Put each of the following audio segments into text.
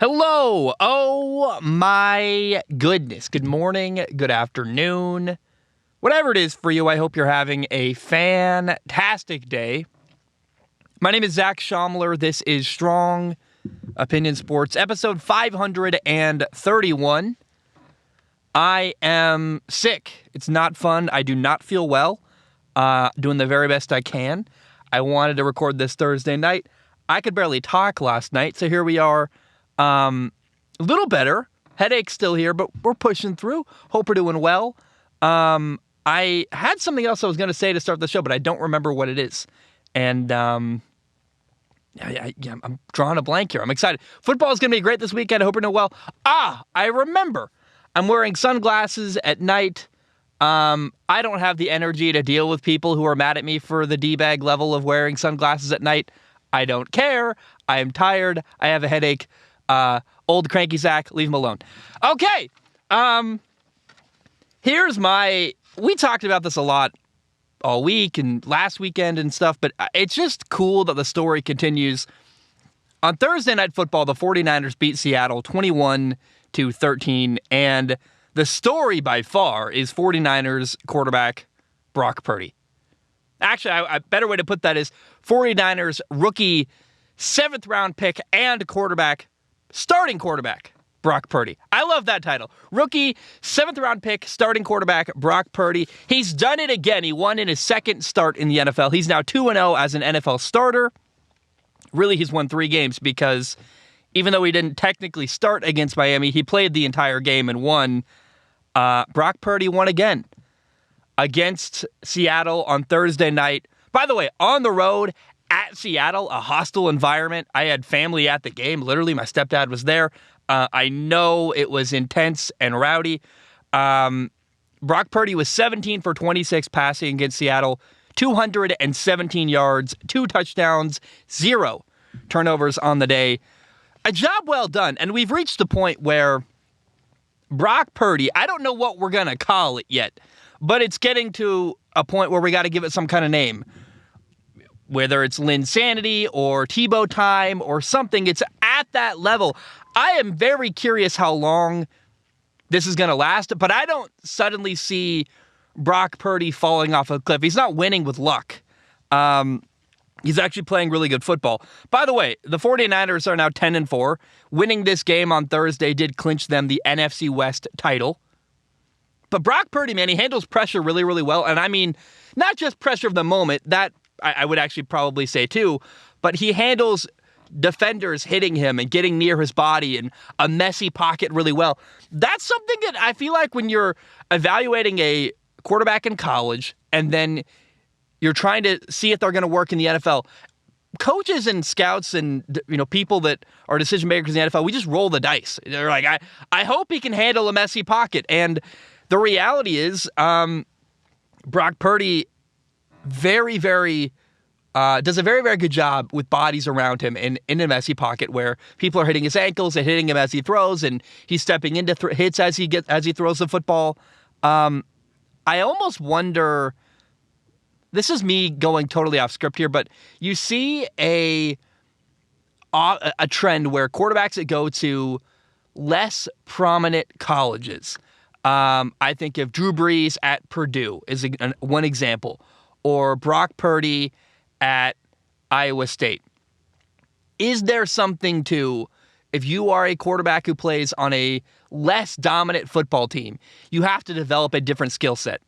Hello. Oh my goodness. Good morning, good afternoon. Whatever it is for you, I hope you're having a fantastic day. My name is Zach Schaumler. This is Strong Opinion Sports, episode 531. I am sick. It's not fun. I do not feel well. Doing the very best I can. I wanted to record this Thursday night. I could barely talk last night, so here we are. A little better. Headache's still here, but we're pushing through. Hope we're doing well. I had something else I was going to say to start the show, but I don't remember what it is. And I'm drawing a blank here. I'm excited. Football is going to be great this weekend. I hope you're doing well. I remember. I'm wearing sunglasses at night. I don't have the energy to deal with people who are mad at me for the D-bag level of wearing sunglasses at night. I don't care. I am tired. I have a headache. Old cranky Zach, leave him alone. Okay. We talked about this a lot all week and last weekend and stuff, but it's just cool that the story continues. On Thursday Night Football, the 49ers beat Seattle 21-13, and the story by far is 49ers quarterback Brock Purdy. Actually, a better way to put that is 49ers rookie 7th round pick and starting quarterback, Brock Purdy. I love that title. Rookie, 7th round pick, starting quarterback, Brock Purdy. He's done it again. He won in his second start in the NFL. He's now 2-0 as an NFL starter. Really, he's won 3 games because even though he didn't technically start against Miami, he played the entire game and won. Brock Purdy won again against Seattle on Thursday night. By the way, on the road at Seattle, a hostile environment. I had family at the game. Literally, my stepdad was there. I know it was intense and rowdy. Brock Purdy was 17 for 26 passing against Seattle, 217 yards, 2 touchdowns, 0 turnovers on the day. A job well done. And we've reached the point where Brock Purdy, I don't know what we're going to call it yet, but it's getting to a point where we got to give it some kind of name. Whether it's Linsanity or Tebow time or something, it's at that level. I am very curious how long this is going to last, but I don't suddenly see Brock Purdy falling off a cliff. He's not winning with luck. He's actually playing really good football. By the way, the 49ers are now 10-4. Winning this game on Thursday did clinch them the NFC West title. But Brock Purdy, man, he handles pressure really, really well. And I mean, not just pressure of the moment, that I would actually probably say too, but he handles defenders hitting him and getting near his body and a messy pocket really well. That's something that I feel like when you're evaluating a quarterback in college and then you're trying to see if they're going to work in the NFL, coaches and scouts and people that are decision makers in the NFL, we just roll the dice. They're like, I hope he can handle a messy pocket. And the reality is, Brock Purdy does a very, very good job with bodies around him in a messy pocket where people are hitting his ankles and hitting him as he throws, and he's stepping into hits as he throws the football. I almost wonder. This is me going totally off script here, but you see a trend where quarterbacks that go to less prominent colleges. I think of Drew Brees at Purdue is one example, or Brock Purdy at Iowa State. Is there something to, if you are a quarterback who plays on a less dominant football team, you have to develop a different skill set?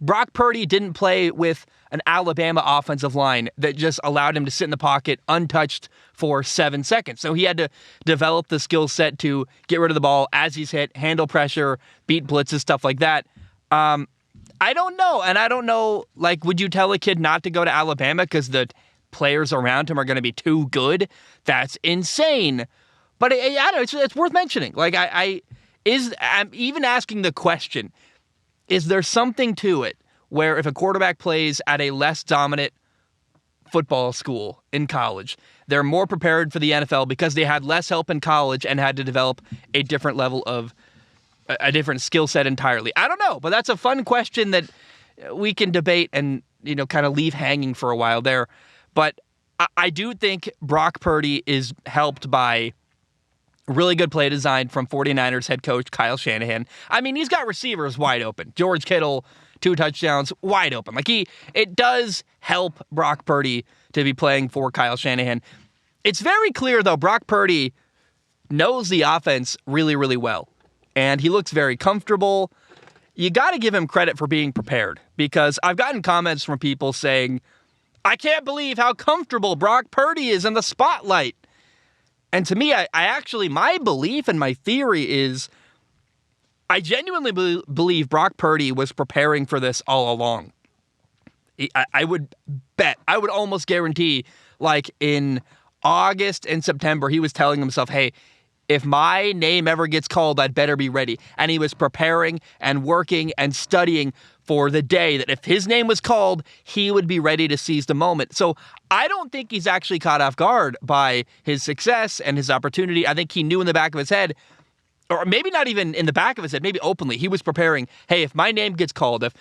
Brock Purdy didn't play with an Alabama offensive line that just allowed him to sit in the pocket untouched for 7 seconds. So he had to develop the skill set to get rid of the ball as he's hit, handle pressure, beat blitzes, stuff like that. I don't know. And I don't know, would you tell a kid not to go to Alabama because the players around him are going to be too good? That's insane. But I don't know, it's worth mentioning. I'm even asking the question, is there something to it where if a quarterback plays at a less dominant football school in college, they're more prepared for the NFL because they had less help in college and had to develop a different level of a different skill set entirely? I don't know, but that's a fun question that we can debate and, kind of leave hanging for a while there. But I do think Brock Purdy is helped by Really good play design from 49ers head coach Kyle Shanahan. I mean, he's got receivers wide open. George Kittle, 2 touchdowns, wide open. It does help Brock Purdy to be playing for Kyle Shanahan. It's very clear, though, Brock Purdy knows the offense really, really well. And he looks very comfortable. You got to give him credit for being prepared, because I've gotten comments from people saying, I can't believe how comfortable Brock Purdy is in the spotlight. And to me, I actually, my belief and my theory is I genuinely believe Brock Purdy was preparing for this all along. I would bet, I would almost guarantee, in August and September, he was telling himself, hey, if my name ever gets called, I'd better be ready. And he was preparing and working and studying for the day that if his name was called, he would be ready to seize the moment. So I don't think he's actually caught off guard by his success and his opportunity. I think he knew in the back of his head, or maybe not even in the back of his head, maybe openly, he was preparing, hey, if my name gets called, if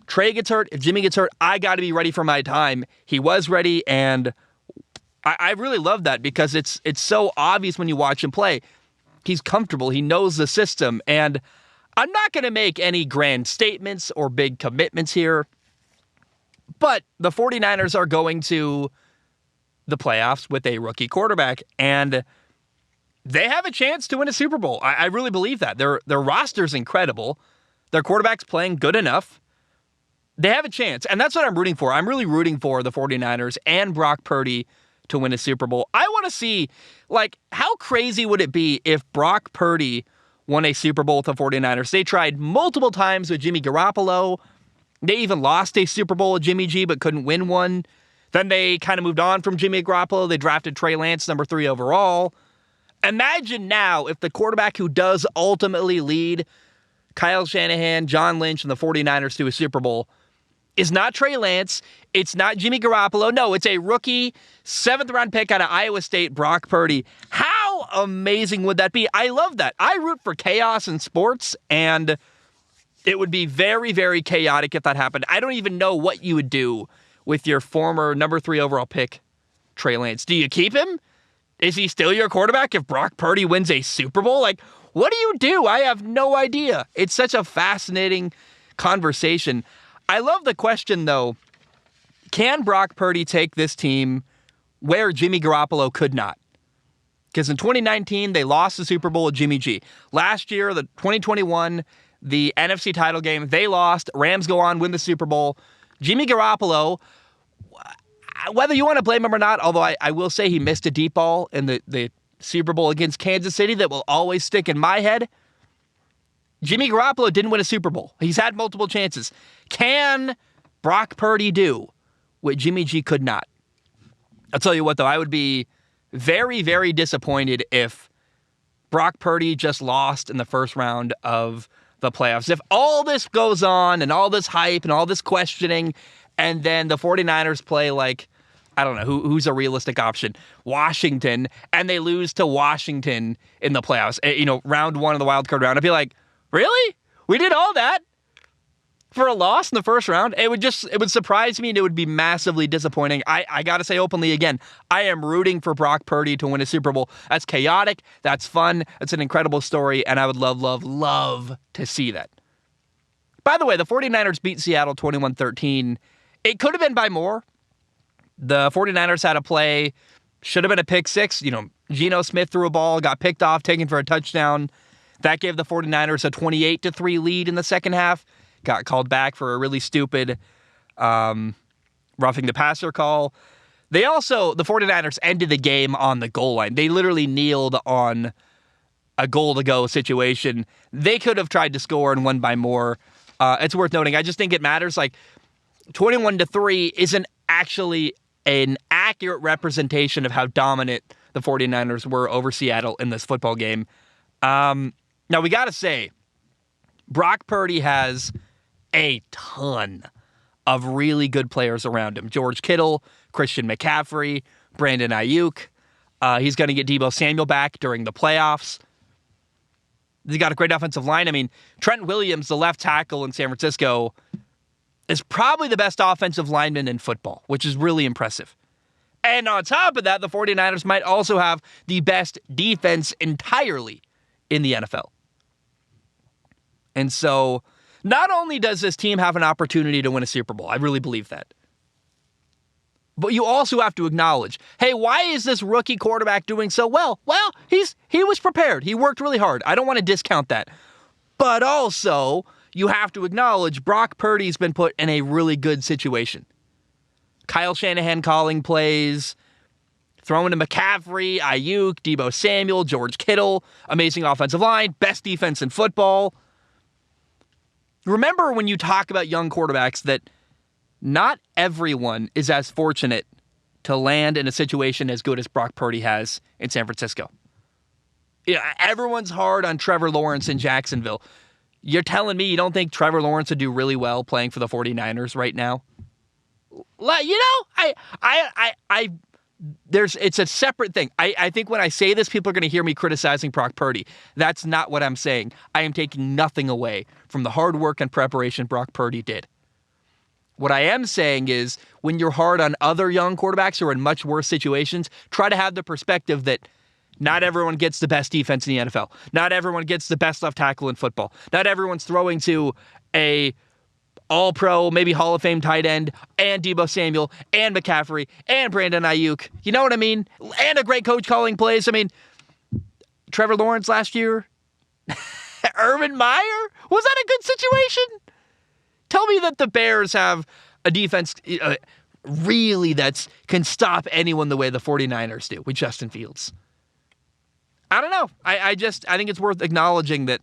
Trey gets hurt, if Jimmy gets hurt, I got to be ready for my time. He was ready, and I really love that, because it's so obvious when you watch him play. He's comfortable. He knows the system, and I'm not going to make any grand statements or big commitments here, but the 49ers are going to the playoffs with a rookie quarterback, and they have a chance to win a Super Bowl. I really believe that. Their roster's incredible. Their quarterback's playing good enough. They have a chance, and that's what I'm rooting for. I'm really rooting for the 49ers and Brock Purdy to win a Super Bowl. I want to see, how crazy would it be if Brock Purdy won a Super Bowl with the 49ers? They tried multiple times with Jimmy Garoppolo. They even lost a Super Bowl with Jimmy G, but couldn't win one. Then they kind of moved on from Jimmy Garoppolo. They drafted Trey Lance, number 3 overall. Imagine now if the quarterback who does ultimately lead Kyle Shanahan, John Lynch, and the 49ers to a Super Bowl is not Trey Lance, it's not Jimmy Garoppolo. No, it's a rookie 7th-round pick out of Iowa State, Brock Purdy. How amazing would that be? I love that. I root for chaos in sports, and it would be very, very chaotic if that happened. I don't even know what you would do with your former number 3 overall pick, Trey Lance. Do you keep him? Is he still your quarterback if Brock Purdy wins a Super Bowl? What do you do? I have no idea. It's such a fascinating conversation. I love the question, though. Can Brock Purdy take this team where Jimmy Garoppolo could not? Because in 2019, they lost the Super Bowl with Jimmy G. Last year, the 2021, the NFC title game, they lost. Rams go on, win the Super Bowl. Jimmy Garoppolo, whether you want to blame him or not, although I will say he missed a deep ball in the Super Bowl against Kansas City that will always stick in my head. Jimmy Garoppolo didn't win a Super Bowl. He's had multiple chances. Can Brock Purdy do what Jimmy G could not? I'll tell you what, though, I would be very, very disappointed if Brock Purdy just lost in the first round of the playoffs. If all this goes on and all this hype and all this questioning, and then the 49ers play I don't know, who's a realistic option? Washington, and they lose to Washington in the playoffs, round 1 of the wild card round. I'd be like, really? We did all that for a loss in the first round? It would surprise me, and it would be massively disappointing. I got to say openly again, I am rooting for Brock Purdy to win a Super Bowl. That's chaotic. That's fun. It's an incredible story, and I would love, love, love to see that. By the way, the 49ers beat Seattle 21-13. It could have been by more. The 49ers had a play, should have been a pick 6. Geno Smith threw a ball, got picked off, taken for a touchdown. That gave the 49ers a 28-3 lead in the second half. Got called back for a really stupid roughing the passer call. The 49ers ended the game on the goal line. They literally kneeled on a goal-to-go situation. They could have tried to score and won by more. It's worth noting. I just think it matters. 21-3 isn't actually an accurate representation of how dominant the 49ers were over Seattle in this football game. Now, we got to say, Brock Purdy has a ton of really good players around him. George Kittle, Christian McCaffrey, Brandon Ayuk. He's going to get Deebo Samuel back during the playoffs. He's got a great offensive line. I mean, Trent Williams, the left tackle in San Francisco, is probably the best offensive lineman in football, which is really impressive. And on top of that, the 49ers might also have the best defense entirely in the NFL. And so, not only does this team have an opportunity to win a Super Bowl, I really believe that, but you also have to acknowledge, hey, why is this rookie quarterback doing so well? Well, he was prepared. He worked really hard. I don't want to discount that. But also, you have to acknowledge Brock Purdy's been put in a really good situation. Kyle Shanahan calling plays, throwing to McCaffrey, Ayuk, Deebo Samuel, George Kittle, amazing offensive line, best defense in football. Remember when you talk about young quarterbacks that not everyone is as fortunate to land in a situation as good as Brock Purdy has in San Francisco. Yeah, everyone's hard on Trevor Lawrence in Jacksonville. You're telling me you don't think Trevor Lawrence would do really well playing for the 49ers right now? It's a separate thing. I think when I say this, people are going to hear me criticizing Brock Purdy. That's not what I'm saying. I am taking nothing away from the hard work and preparation Brock Purdy did. What I am saying is when you're hard on other young quarterbacks who are in much worse situations, try to have the perspective that not everyone gets the best defense in the NFL. Not everyone gets the best left tackle in football. Not everyone's throwing to a all-pro, maybe Hall of Fame tight end, and Deebo Samuel, and McCaffrey, and Brandon Ayuk. You know what I mean? And a great coach calling plays. I mean, Trevor Lawrence last year, Urban Meyer? Was that a good situation? Tell me that the Bears have a defense really that can stop anyone the way the 49ers do with Justin Fields. I don't know. I think it's worth acknowledging that,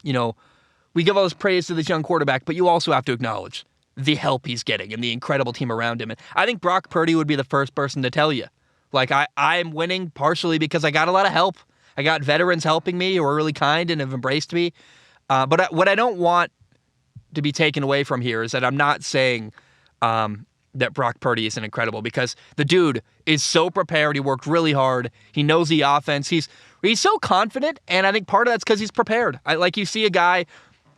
we give all this praise to this young quarterback, but you also have to acknowledge the help he's getting and the incredible team around him. And I think Brock Purdy would be the first person to tell you, I'm winning partially because I got a lot of help. I got veterans helping me who are really kind and have embraced me. But what I don't want to be taken away from here is that I'm not saying that Brock Purdy isn't incredible, because the dude is so prepared. He worked really hard. He knows the offense. He's so confident, and I think part of that's because he's prepared. You see a guy,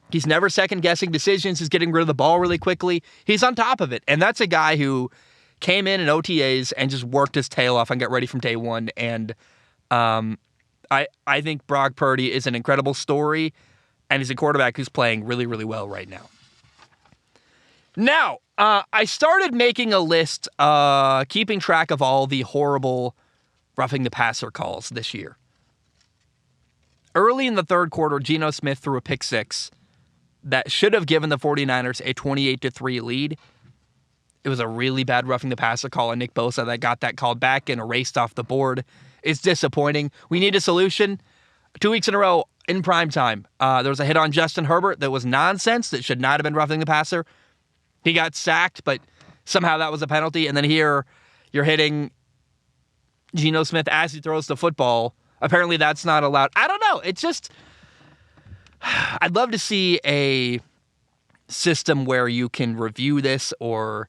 he's never second-guessing decisions. He's getting rid of the ball really quickly. He's on top of it, and that's a guy who came in OTAs and just worked his tail off and got ready from day one, and I think Brock Purdy is an incredible story, and he's a quarterback who's playing really, really well right now. Now, I started making a list, keeping track of all the horrible roughing the passer calls this year. Early in the third quarter, Geno Smith threw a pick six that should have given the 49ers a 28-3 lead. It was a really bad roughing the passer call on Nick Bosa that got that called back and erased off the board. It's disappointing. We need a solution. 2 weeks in a row in prime time, there was a hit on Justin Herbert that was nonsense, that should not have been roughing the passer. He got sacked, but somehow that was a penalty. And then here, you're hitting Geno Smith as he throws the football. Apparently that's not allowed. I don't know. It's just, I'd love to see a system where you can review this or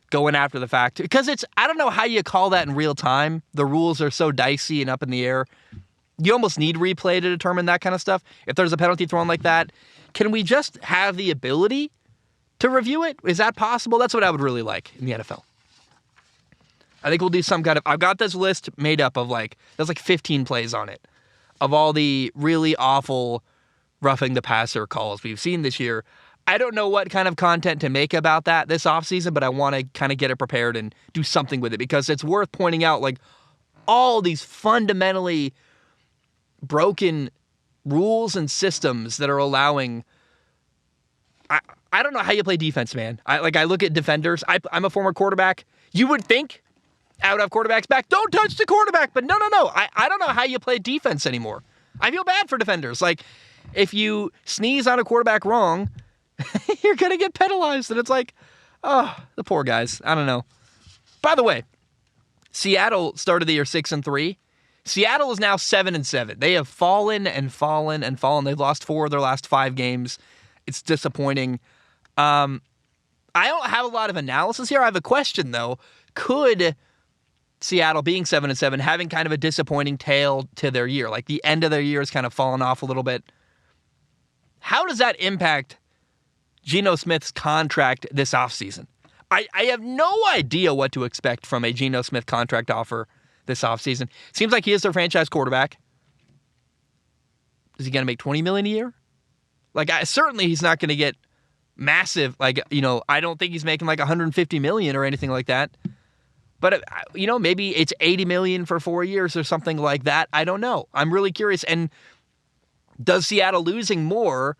go in after the fact. Because I don't know how you call that in real time. The rules are so dicey and up in the air. You almost need replay to determine that kind of stuff. If there's a penalty thrown like that, can we just have the ability to review it? Is that possible? That's what I would really like in the NFL. I think we'll do some kind of, I've got this list made up of there's 15 plays on it, of all the really awful roughing the passer calls we've seen this year. I don't know what kind of content to make about that this offseason, but I want to kind of get it prepared and do something with it, because it's worth pointing out all these fundamentally broken rules and systems that are allowing. I don't know how you play defense, man. I look at defenders. I'm a former quarterback. You would think I would have quarterbacks back. Don't touch the quarterback. But no. I don't know how you play defense anymore. I feel bad for defenders. If you sneeze on a quarterback wrong, you're going to get penalized. And it's the poor guys. I don't know. By the way, Seattle started the year 6-3. Seattle is now 7-7. They have fallen and fallen and fallen. They've lost 4 of their last 5 games. It's disappointing. I don't have a lot of analysis here. I have a question, though. Could Seattle, being 7-7, having kind of a disappointing tail to their year, the end of their year has kind of fallen off a little bit, how does that impact Geno Smith's contract this offseason? I have no idea what to expect from a Geno Smith contract offer this offseason. Seems like he is their franchise quarterback. Is he going to make $20 million a year? Like, certainly he's not going to get massive. Like, I don't think he's making like $150 million or anything like that. But, maybe it's $80 million for 4 years or something like that. I don't know. I'm really curious. And does Seattle losing more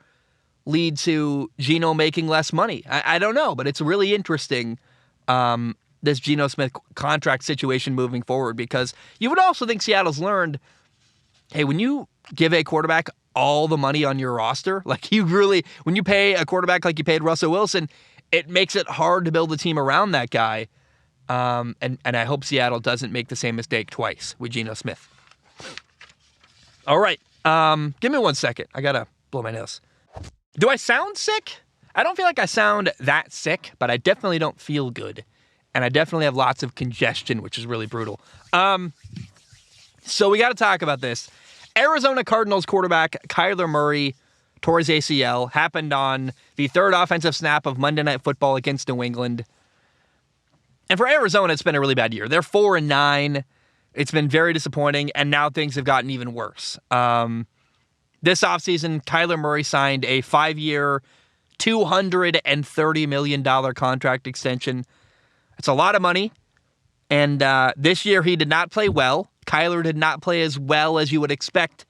lead to Geno making less money? I don't know, but it's really interesting, this Geno Smith contract situation moving forward, because you would also think Seattle's learned, hey, when you give a quarterback all the money on your roster, like when you pay a quarterback like you paid Russell Wilson, it makes it hard to build a team around that guy. And I hope Seattle doesn't make the same mistake twice with Geno Smith. All right. Give me 1 second. I got to blow my nose. Do I sound sick? I don't feel like I sound that sick, but I definitely don't feel good. And I definitely have lots of congestion, which is really brutal. So we got to talk about this. Arizona Cardinals quarterback Kyler Murray tore his ACL. Happened on the third offensive snap of Monday Night Football against New England. And for Arizona, it's been a really bad year. They're 4-9. It's been very disappointing, and now things have gotten even worse. This offseason, Kyler Murray signed a 5-year, $230 million contract extension. It's a lot of money. And this year, he did not play well. Kyler did not play as well as you would expect,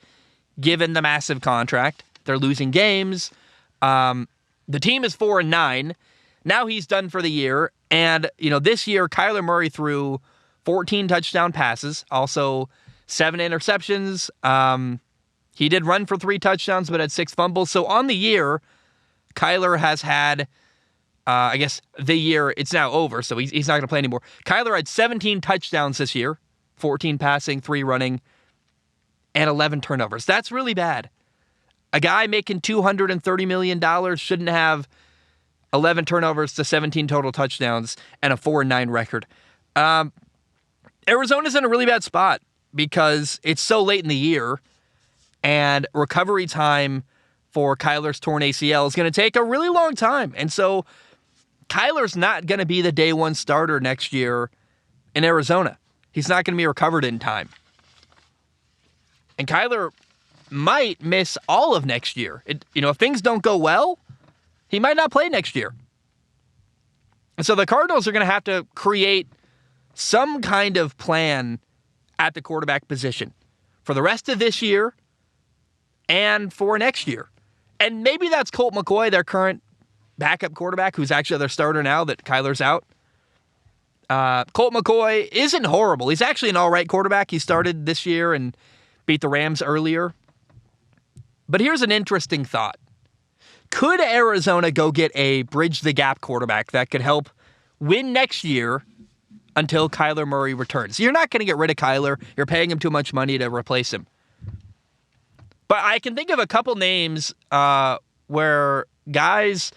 given the massive contract. They're losing games. The team is 4-9. Now he's done for the year. And, this year, Kyler Murray threw 14 touchdown passes, also 7 interceptions. He did run for 3 touchdowns, but had 6 fumbles. So on the year, Kyler has had, the year, it's now over, so he's not going to play anymore. Kyler had 17 touchdowns this year, 14 passing, 3 running, and 11 turnovers. That's really bad. A guy making $230 million shouldn't have 11 turnovers to 17 total touchdowns and a 4-9 record. Arizona's in a really bad spot because it's so late in the year, and recovery time for Kyler's torn ACL is going to take a really long time. And so Kyler's not going to be the day one starter next year in Arizona. He's not going to be recovered in time. And Kyler might miss all of next year. If things don't go well, he might not play next year. And so the Cardinals are going to have to create some kind of plan at the quarterback position for the rest of this year and for next year. And maybe that's Colt McCoy, their current backup quarterback, who's actually their starter now that Kyler's out. Colt McCoy isn't horrible. He's actually an all right quarterback. He started this year and beat the Rams earlier. But here's an interesting thought. Could Arizona go get a bridge-the-gap quarterback that could help win next year until Kyler Murray returns? You're not going to get rid of Kyler. You're paying him too much money to replace him. But I can think of a couple names where guys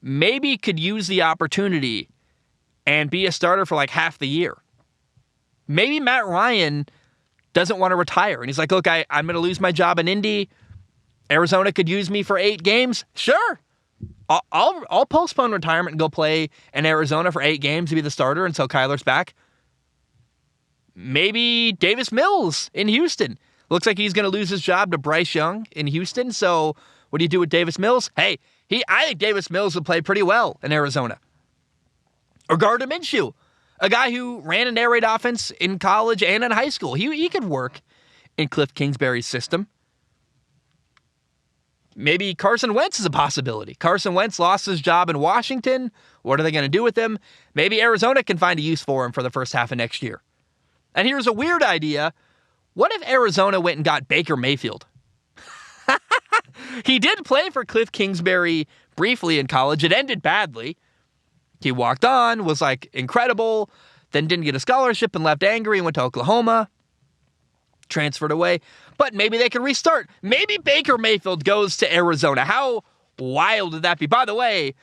maybe could use the opportunity and be a starter for like half the year. Maybe Matt Ryan doesn't want to retire. And he's like, look, I'm going to lose my job in Indy. Arizona could use me for 8 games. Sure. I'll postpone retirement and go play in Arizona for 8 games to be the starter until Kyler's back. Maybe Davis Mills in Houston. Looks like he's going to lose his job to Bryce Young in Houston. So what do you do with Davis Mills? Hey, I think Davis Mills would play pretty well in Arizona. Or Gardner Minshew, a guy who ran an air raid offense in college and in high school. He could work in Cliff Kingsbury's system. Maybe Carson Wentz is a possibility. Carson Wentz lost his job in Washington. What are they going to do with him? Maybe Arizona can find a use for him for the first half of next year. And here's a weird idea. What if Arizona went and got Baker Mayfield? He did play for Cliff Kingsbury briefly in college. It ended badly. He walked on, was like incredible, then didn't get a scholarship and left angry and went to Oklahoma. Transferred away. But maybe they can restart. Maybe Baker Mayfield goes to Arizona. How wild would that be? By the way,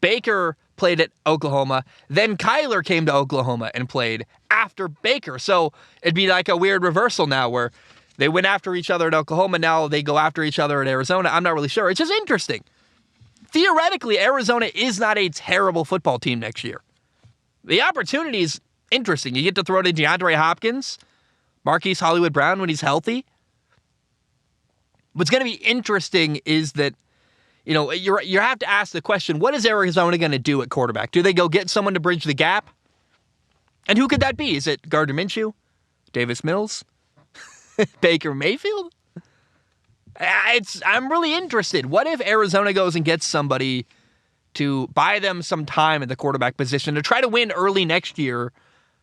Baker played at Oklahoma. Then Kyler came to Oklahoma and played after Baker. So it'd be like a weird reversal now where they went after each other at Oklahoma. Now they go after each other at Arizona. I'm not really sure. It's just interesting. theoretically, Arizona is not a terrible football team next year. The opportunity is interesting. You get to throw to DeAndre Hopkins, Marquise Hollywood Brown when he's healthy. What's going to be interesting is that, you have to ask the question, what is Arizona going to do at quarterback? Do they go get someone to bridge the gap? And who could that be? Is it Gardner Minshew? Davis Mills? Baker Mayfield? I'm really interested. What if Arizona goes and gets somebody to buy them some time at the quarterback position to try to win early next year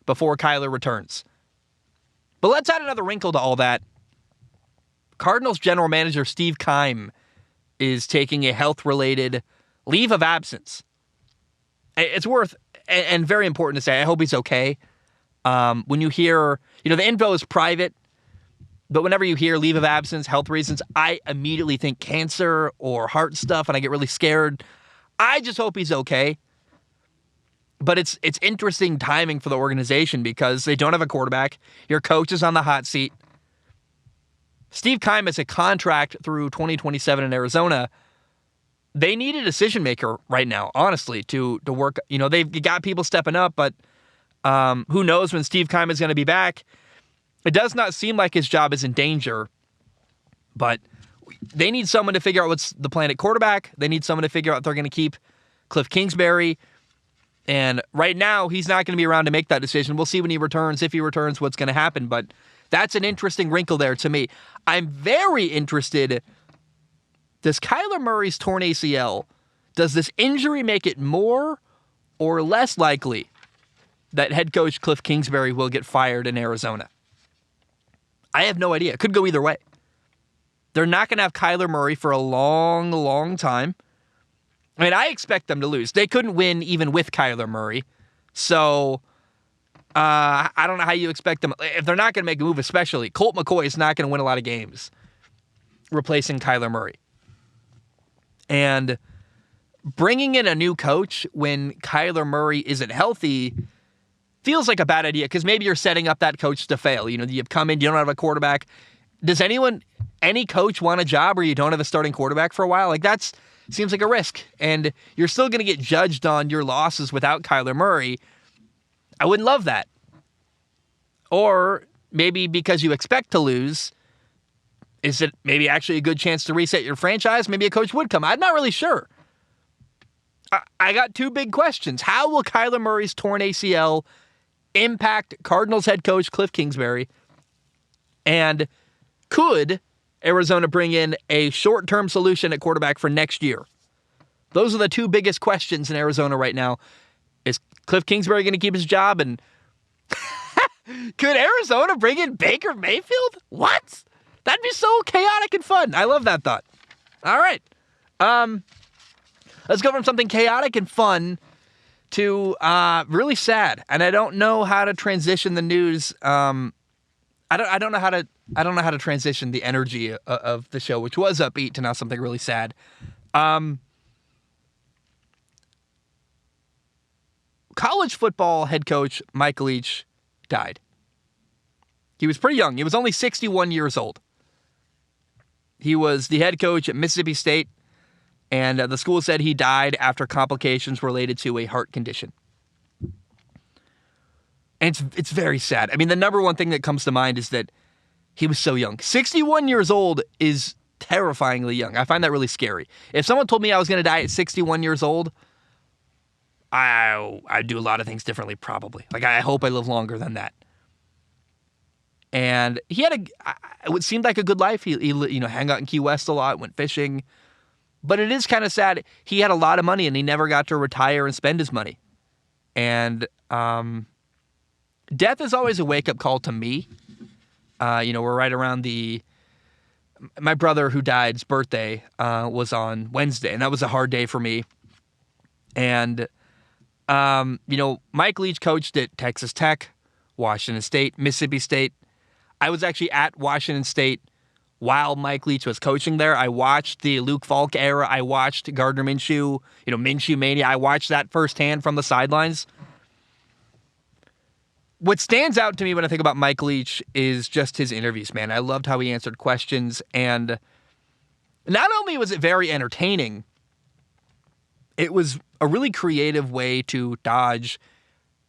before Kyler returns? But let's add another wrinkle to all that. Cardinals general manager Steve Keim is taking a health-related leave of absence. It's worth and very important to say, I hope he's okay. When you hear, the info is private, but whenever you hear leave of absence, health reasons, I immediately think cancer or heart stuff, and I get really scared. I just hope he's okay. But it's interesting timing for the organization because they don't have a quarterback. Your coach is on the hot seat. Steve Keim has a contract through 2027 in Arizona. They need a decision maker right now, honestly, to work. They've got people stepping up, but who knows when Steve Keim is going to be back. It does not seem like his job is in danger, but they need someone to figure out what's the plan at quarterback. They need someone to figure out if they're going to keep Cliff Kingsbury. And right now, he's not going to be around to make that decision. We'll see when he returns, if he returns, what's going to happen. But that's an interesting wrinkle there to me. I'm very interested. Does Kyler Murray's torn ACL, does this injury make it more or less likely that head coach Cliff Kingsbury will get fired in Arizona? I have no idea. It could go either way. They're not going to have Kyler Murray for a long, long time. I mean, I expect them to lose. They couldn't win even with Kyler Murray. So, I don't know how you expect them. If they're not going to make a move, especially, Colt McCoy is not going to win a lot of games replacing Kyler Murray. And bringing in a new coach when Kyler Murray isn't healthy feels like a bad idea because maybe you're setting up that coach to fail. You've come in, you don't have a quarterback. Does any coach want a job where you don't have a starting quarterback for a while? That seems like a risk. And you're still going to get judged on your losses without Kyler Murray. I wouldn't love that. Or maybe because you expect to lose, is it maybe actually a good chance to reset your franchise? Maybe a coach would come. I'm not really sure. I got two big questions. How will Kyler Murray's torn ACL impact Cardinals head coach Cliff Kingsbury? And could Arizona bring in a short-term solution at quarterback for next year? Those are the two biggest questions in Arizona right now. Is Cliff Kingsbury going to keep his job? And could Arizona bring in Baker Mayfield? What? That'd be so chaotic and fun. I love that thought. All right. Let's go from something chaotic and fun to really sad. And I don't know how to transition the news. I don't know how to transition the energy of the show, which was upbeat, to now something really sad. College football head coach Mike Leach died. He was pretty young. He was only 61 years old. He was the head coach at Mississippi State, and the school said he died after complications related to a heart condition. And it's very sad. I mean, the number one thing that comes to mind is that he was so young. 61 years old is terrifyingly young. I find that really scary. If someone told me I was going to die at 61 years old, I'd do a lot of things differently, probably. I hope I live longer than that. And he had it seemed like a good life. He hung out in Key West a lot, went fishing. But it is kind of sad. He had a lot of money, and he never got to retire and spend his money. And death is always a wake-up call to me. We're right around my brother who died's birthday was on Wednesday, and that was a hard day for me. And, Mike Leach coached at Texas Tech, Washington State, Mississippi State. I was actually at Washington State while Mike Leach was coaching there. I watched the Luke Falk era. I watched Gardner Minshew, Minshew Mania. I watched that firsthand from the sidelines. What stands out to me when I think about Mike Leach is just his interviews, man. I loved how he answered questions, and not only was it very entertaining, It was a really creative way to dodge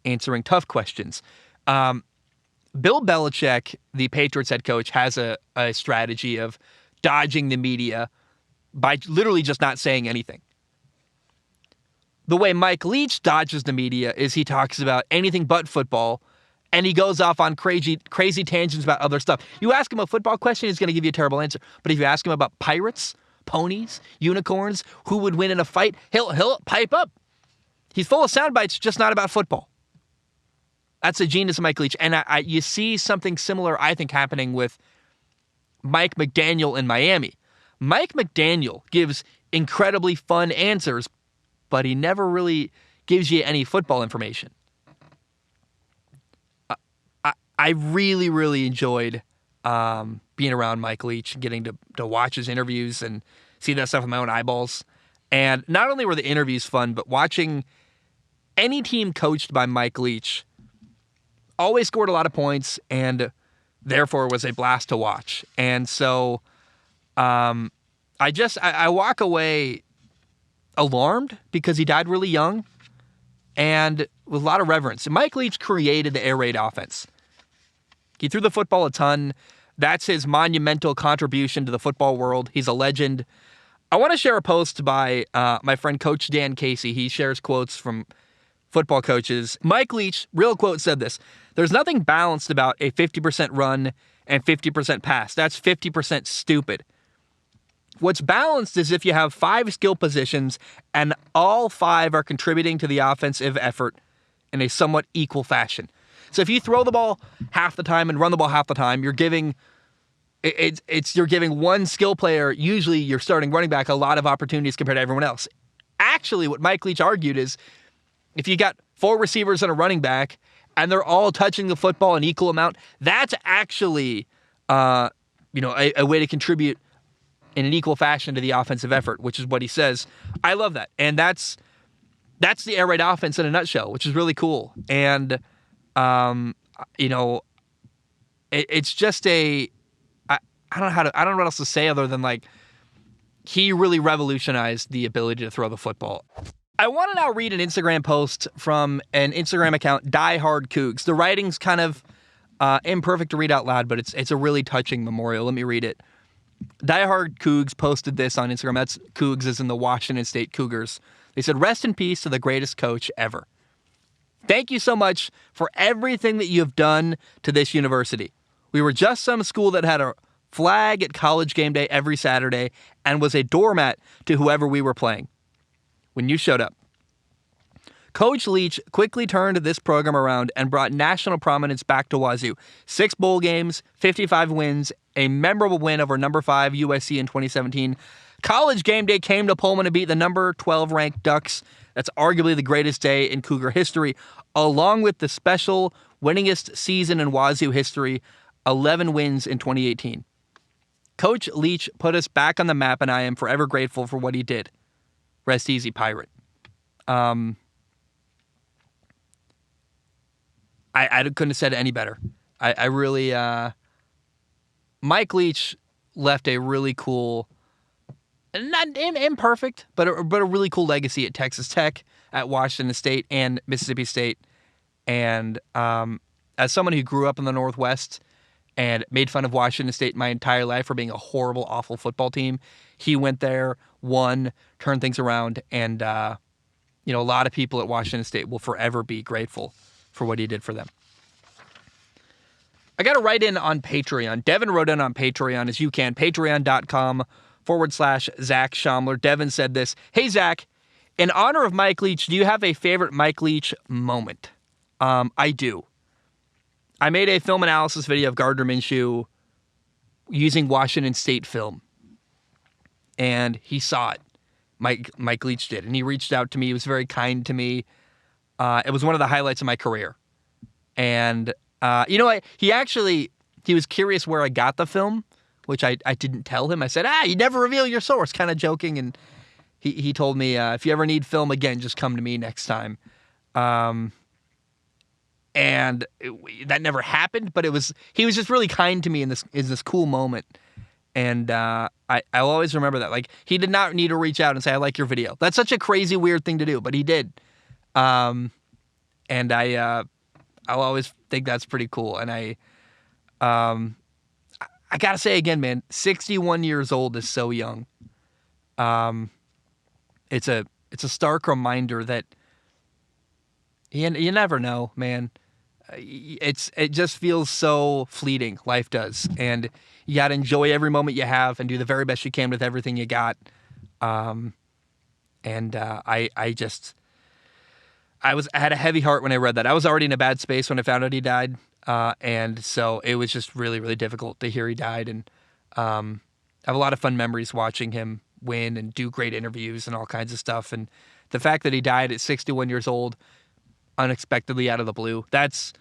answering tough questions. Bill Belichick, the Patriots head coach, has a strategy of dodging the media by literally just not saying anything. The way Mike Leach dodges the media is he talks about anything but football, and he goes off on crazy tangents about other stuff. You ask him a football question, he's going to give you a terrible answer. But if you ask him about pirates, ponies, unicorns, who would win in a fight, he'll pipe up. He's full of sound bites, just not about football. That's the genius of Mike Leach. And you see something similar, I think, happening with Mike McDaniel in Miami. Mike McDaniel gives incredibly fun answers, but he never really gives you any football information. I really, really enjoyed being around Mike Leach and getting to watch his interviews and see that stuff with my own eyeballs. And not only were the interviews fun, but watching any team coached by Mike Leach always scored a lot of points and therefore was a blast to watch. And so I walk away alarmed because he died really young and with a lot of reverence. Mike Leach created the air raid offense. He threw the football a ton. That's his monumental contribution to the football world. He's a legend. I want to share a post by my friend Coach Dan Casey. He shares quotes from football coaches. Mike Leach, real quote, said this: "There's nothing balanced about a 50% run and 50% pass. That's 50% stupid. What's balanced is if you have 5 skill positions and all 5 are contributing to the offensive effort in a somewhat equal fashion." So if you throw the ball half the time and run the ball half the time, you're giving one skill player, usually your starting running back, a lot of opportunities compared to everyone else. Actually, what Mike Leach argued is if you got 4 receivers and a running back and they're all touching the football an equal amount, that's actually a way to contribute in an equal fashion to the offensive effort, which is what he says. I love that. And that's the air raid offense in a nutshell, which is really cool. And it's just I don't know what else to say other than like he really revolutionized the ability to throw the football. I want to now read an Instagram post from an Instagram account, Die Hard Cougs. The writing's kind of imperfect to read out loud, but it's a really touching memorial. Let me read it. Die Hard Cougs posted this on Instagram. That's Cougs as in the Washington State Cougars. They said, "Rest in peace to the greatest coach ever. Thank you so much for everything that you have done to this university. We were just some school that had a flag at college game day every Saturday and was a doormat to whoever we were playing when you showed up. Coach Leach quickly turned this program around and brought national prominence back to Wazoo. 6 bowl games, 55 wins, a memorable win over number 5 USC in 2017. College game day came to Pullman to beat the number 12 ranked Ducks. That's arguably the greatest day in Cougar history, along with the special winningest season in Wazoo history, 11 wins in 2018. Coach Leach put us back on the map, and I am forever grateful for what he did. Rest easy, Pirate." I couldn't have said it any better. I really, Mike Leach left a really cool, not imperfect, but a really cool legacy at Texas Tech, at Washington State, and Mississippi State. And as someone who grew up in the Northwest and made fun of Washington State my entire life for being a horrible, awful football team, he went there, won, turned things around, and a lot of people at Washington State will forever be grateful for what he did for them. I got to write in on Patreon. Devin wrote in on Patreon, as you can, patreon.com/Zach Schaumler. Devin said this: "Hey, Zach, in honor of Mike Leach, do you have a favorite Mike Leach moment?" I do. I made a film analysis video of Gardner Minshew using Washington State film, and he saw it. Mike Leach did, and he reached out to me. He was very kind to me. It was one of the highlights of my career. And, he was curious where I got the film, which I didn't tell him. I said, you never reveal your source, kind of joking. And he told me, if you ever need film again, just come to me next time. That never happened, but he was just really kind to me in this cool moment. And I'll always remember that. Like, he did not need to reach out and say, I like your video. That's such a crazy, weird thing to do, but he did. And I'll always think that's pretty cool. And I got to say again, man, 61 years old is so young. It's a stark reminder that you never know, man. It just feels so fleeting. Life does. And you got to enjoy every moment you have and do the very best you can with everything you got. I had a heavy heart when I read that. I was already in a bad space when I found out he died. And so it was just really, really difficult to hear he died. And I have a lot of fun memories watching him win and do great interviews and all kinds of stuff. And the fact that he died at 61 years old, unexpectedly out of the blue, that's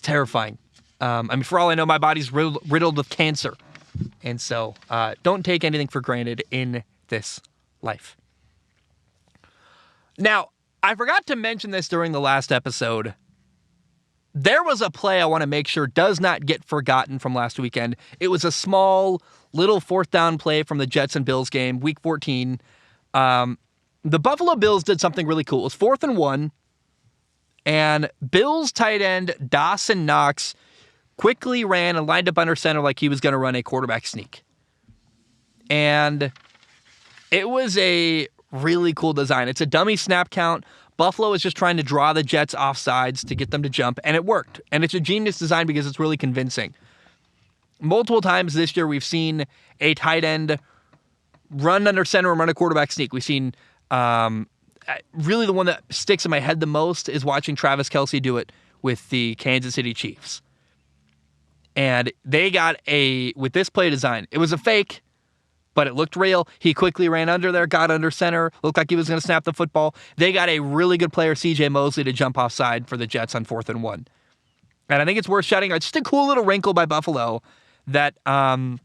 terrifying. I mean, for all I know, my body's riddled with cancer. And so don't take anything for granted in this life. Now, I forgot to mention this during the last episode. There was a play I want to make sure does not get forgotten from last weekend. It was a small, little fourth down play from the Jets and Bills game, Week 14. The Buffalo Bills did something really cool. It was 4th and 1, and Bills tight end Dawson Knox quickly ran and lined up under center like he was going to run a quarterback sneak. And it was a really cool design. It's a dummy snap count. Buffalo is just trying to draw the Jets off sides to get them to jump, and it worked. And it's a genius design because it's really convincing. Multiple times this year, we've seen a tight end run under center and run a quarterback sneak. We've seen, really the one that sticks in my head the most is watching Travis Kelce do it with the Kansas City Chiefs. And they got with this play design, it was a fake, but it looked real. He quickly ran under there, got under center, looked like he was going to snap the football. They got a really good player, C.J. Mosley, to jump offside for the Jets on 4th and 1. And I think it's worth shouting out. It's just a cool little wrinkle by Buffalo that I